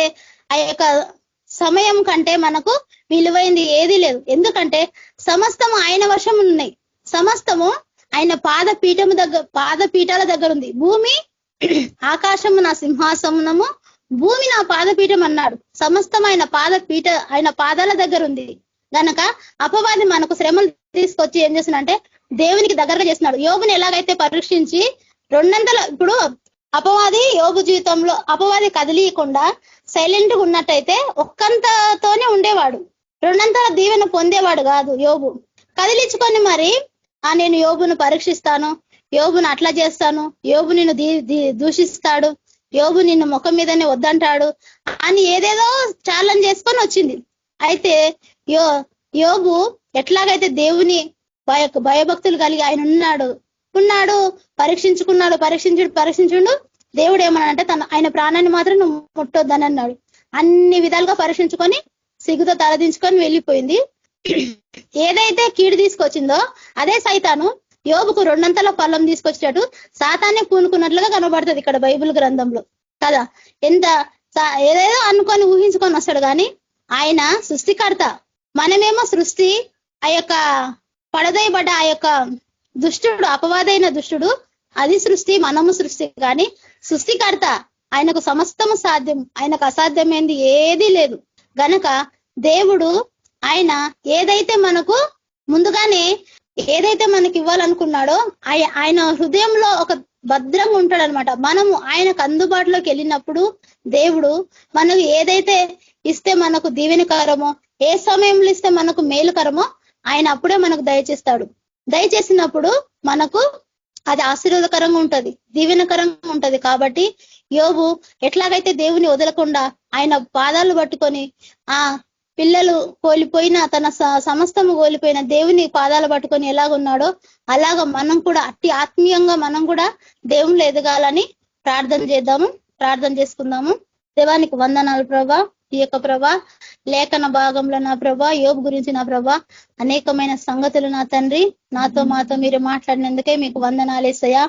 [SPEAKER 3] ఆ యొక్క సమయం కంటే మనకు విలువైంది ఏదీ లేదు. ఎందుకంటే సమస్తము ఆయన వశం ఉన్నాయి. సమస్తము ఆయన పాదపీఠాల దగ్గర ఉంది. భూమి ఆకాశము నా సింహాసనము, భూమి నా పాదపీఠం అన్నాడు. సమస్తం ఆయన పాదాల దగ్గర ఉంది గనక అపవాది మనకు శ్రమలు తీసుకొచ్చి ఏం చేస్తున్నాడంటే దేవునికి దగ్గరగా చేస్తున్నాడు. యోబుని ఎలాగైతే పరీక్షించి 200 ఇప్పుడు అపవాది యోబు జీవితంలో అపవాది కదిలీయకుండా సైలెంట్ గా ఉన్నట్టయితే ఒక్కంతతోనే ఉండేవాడు, 200 దీవెన పొందేవాడు కాదు. యోబు కదిలించుకొని మరి నేను యోబును పరీక్షిస్తాను, యోబును అట్లా చేస్తాను, యోబు నిన్ను దూషిస్తాడు, యోబు నిన్ను ముఖం మీదనే వద్దంటాడు అని ఏదేదో ఛాలెంజ్ చేసుకొని వచ్చింది. అయితే యోబు ఎట్లాగైతే దేవుని భయభక్తులు కలిగి ఆయన ఉన్నాడు పరీక్షించుండు. దేవుడు ఏమన్నాడంటే ఆయన ప్రాణాన్ని మాత్రం నువ్వు ముట్టొద్దని అన్నాడు. అన్ని విధాలుగా పరీక్షించుకొని సిగ్గుతో తలదించుకొని వెళ్ళిపోయింది. ఏదైతే కీడు తీసుకొచ్చిందో అదే సైతాను యోబుకు 2 అంతల ఫలం తీసుకొచ్చేటట్టు సాతానే పూనుకున్నట్లుగా కనబడుతుంది ఇక్కడ బైబిల్ గ్రంథంలో కదా. ఏదేదో అనుకొని ఊహించుకొని వస్తాడు కానీ ఆయన సృష్టికర్త. మనమేమో సృష్టి, ఆ యొక్క పడదయబడ్డ ఆ యొక్క దుష్టుడు, అపవాదైన దుష్టుడు అది సృష్టి, మనము సృష్టి. కానీ సృష్టికర్త ఆయనకు సమస్తము సాధ్యం, ఆయనకు అసాధ్యమైంది ఏదీ లేదు. గనక దేవుడు ఆయన ఏదైతే మనకు ముందుగానే ఏదైతే మనకి ఇవ్వాలనుకున్నాడో ఆయన హృదయంలో ఒక భద్రంగా ఉంటాడనమాట. మనము ఆయనకు అందుబాటులోకి వెళ్ళినప్పుడు దేవుడు మనకు ఏదైతే ఇస్తే మనకు దీవెనకరమో, ఏ సమయంలో ఇస్తే మనకు మేలుకరమో ఆయన అప్పుడే మనకు దయచేస్తాడు. దయచేసినప్పుడు మనకు అది ఆశీర్వాదకరంగా ఉంటది, దీవెనకరంగా ఉంటది. కాబట్టి యోబు ఎట్లాగైతే దేవుని వదలకుండా ఆయన పాదాలు పట్టుకొని పిల్లలు కోల్పోయిన తన సమస్తము కోల్పోయిన దేవుని పాదాలు పట్టుకొని ఎలాగున్నాడో అలాగ మనం కూడా అట్టి ఆత్మీయంగా మనం కూడా దేవుళ్ళు ఎదగాలని ప్రార్థన చేసుకుందాము. దేవానికి వందనాలు ప్రభా. ఈ యొక్క ప్రభా లేఖన భాగంలో నా ప్రభా యోబు గురించి నా ప్రభా అనేకమైన సంగతులు నా తండ్రి మాతో మీరు మాట్లాడినందుకే మీకు వందనాలేసయ్యా.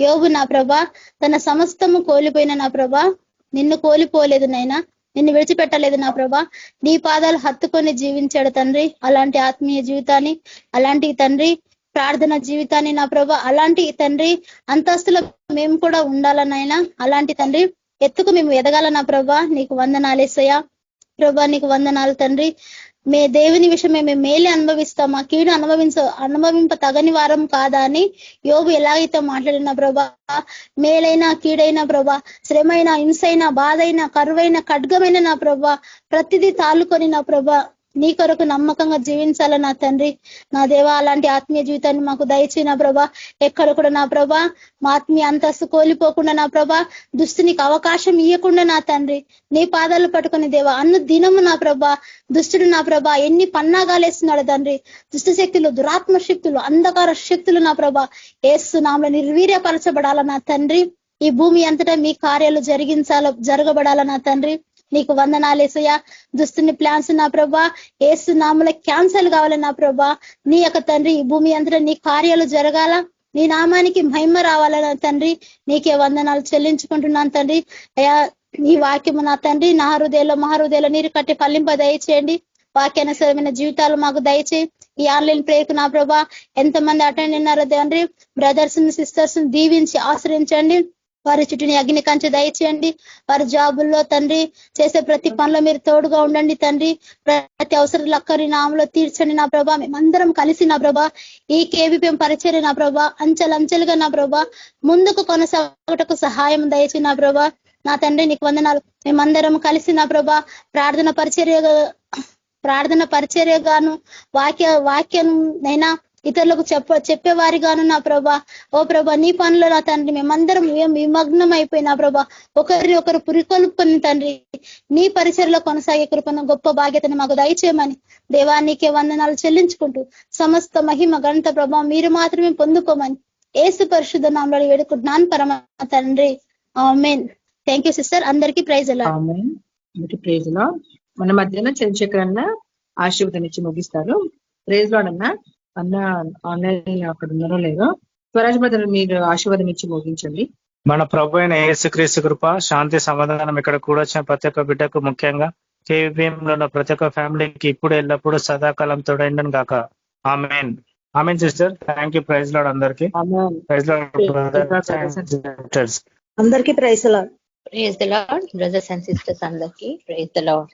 [SPEAKER 3] యోబు నా ప్రభా తన సమస్తము కోల్పోయిన నా ప్రభా నిన్ను కోల్పోలేదు నైనా, నిన్ను విడిచిపెట్టలేదు నా ప్రభా. నీ పాదాలు హత్తుకొని జీవించాడు తండ్రి. అలాంటి ఆత్మీయ జీవితాన్ని, అలాంటి తండ్రి ప్రార్థన జీవితాన్ని నా ప్రభా, అలాంటి తండ్రి అంతస్తులో మేము కూడా ఉండాలనైనా, అలాంటి తండ్రి ఎత్తుకు మేము ఎదగాల నా ప్రభా. నీకు వందనాలేసయ్యా ప్రభా, నీకు వందనాలు తండ్రి. దేవుని విషయమే మేము మేలే అనుభవిస్తామా, కీడు అనుభవింప తగని వారం కాదా అని యోబు ఎలాగైతే మాట్లాడిన ప్రభా, మేలైనా కీడైనా ప్రభా, శ్రమైన హింసైనా బాధైనా కరువైన ఖడ్గమైన నా ప్రభా ప్రతిదీ తాలుకొని నా ప్రభా నీ కొరకు నమ్మకంగా జీవించాల నా తండ్రి. నా దేవా అలాంటి ఆత్మీయ జీవితాన్ని మాకు దయచేయి నా ప్రభా. ఎక్కడ కూడా నా ప్రభా మా ఆత్మీయ అంతస్తు కోల్పోకుండా నా ప్రభా, దుస్తునికి అవకాశం ఇవ్వకుండా నా తండ్రి నీ పాదాలు పట్టుకుని దేవా అన్న దినము నా ప్రభా దుష్టుడు నా ప్రభా ఎన్ని పన్నాగాలేస్తున్నాడు తండ్రి. దుష్ట శక్తులు, దురాత్మ శక్తులు, అంధకార శక్తులు నా ప్రభా యేసు నామములో నిర్వీర్యపరచబడాల నా తండ్రి. ఈ భూమి అంతటా మీ కార్యాలు జరగబడాల నా తండ్రి. నీకు వందనాలేసయ్యా. దుస్తుని ప్లాన్స్ నా ప్రభా యేసు నామములో క్యాన్సల్ కావాలి నా ప్రభా. నీ యొక్క తండ్రి ఈ భూమి అంతటా నీ కార్యాలు జరగాల, నీ నామానికి మహిమ రావాలన్న తండ్రి. నీకే వందనాలు చెల్లించుకుంటున్నాను తండ్రి. అయ్యా ఈ వాక్యము నా తండ్రి నా హృదయంలో నీరు కట్టి ఫలింప దయచేయండి. వాక్యానుసరమైన జీవితాలు మాకు దయచేయి. ఈ ఆన్లైన్ ప్రేయర్కు నా ప్రభా ఎంతమంది అటెండ్ ఉన్నారో తండ్రి, బ్రదర్స్ సిస్టర్స్ దీవించి ఆశ్రయించండి. వారి చుట్టూని అగ్ని కంచె దయచేయండి. వారి జాబుల్లో తండ్రి చేసే ప్రతి పనిలో మీరు తోడుగా ఉండండి తండ్రి. ప్రతి అవసరాలు అక్కడి నామలో తీర్చండి నా ప్రభా. మేమందరం కలిసి నా ప్రభా ఈ కేవీపీఎం పరిచర్య నా ప్రభా అంచెలంచెలుగా నా ప్రభా ముందుకు కొనసాగటకు సహాయం దయచేయి నా ప్రభా. నా తండ్రి నీకు వందనాలు. మేమందరం కలిసి నా ప్రభా ప్రార్థన పరిచర్యగాను వాక్యం నైనా ఇతరులకు చెప్పేవారిగాను నా ప్రభా. ఓ ప్రభా నీ పనులు నా తండ్రి మేమందరం విమగ్నం అయిపోయినా ప్రభా ఒకరిని ఒకరు పురికొల్పుకొని తండ్రి నీ పరిచర్లో కొనసాగే కృపను గొప్ప బాధ్యతను మాకు దయచేయమని దేవానికే వందనాలు చెల్లించుకుంటూ సమస్త మహిమ ఘనత ప్రభా మీరు మాత్రమే పొందుకోమని యేసు పరిశుద్ధ నామములో వేడుకుంటున్నాను పరమ తండ్రి. ఆమేన్. Thank you sister. అందరికీ ప్రైజ్
[SPEAKER 1] లార్డ్. మన మధ్యన చంద్రశేఖర్ ఆశీర్వాదం ఇచ్చి ముగిస్తారు. ప్రైజ్ లార్డ్ అన్న ఆన్లైన్ అక్కడ ఉన్నారో లేదో స్వరాజ్ బ్రదర్ మీరు ఆశీర్వాదం ఇచ్చి ముగించండి.
[SPEAKER 4] మన ప్రభు అయిన యేసుక్రీస్తు కృప, శాంతి, సమాధానం ఇక్కడ కూడా వచ్చిన ప్రతి ఒక్క బిడ్డకు, ముఖ్యంగా కేవీపీఎంలో ఉన్న ప్రతి ఒక్క ఫ్యామిలీకి ఇప్పుడు ఎల్లప్పుడూ సదాకాలం తోడైండను గాక. ఆమేన్. ఆమేన్ sister. Thank you. Praise lord అందరికీ. ప్రైజ్ లార్డ్
[SPEAKER 5] అందరికీ praise lord.
[SPEAKER 2] Praise the lord brothers and sisters అందరికీ ప్రైజ్ ద లార్డ్.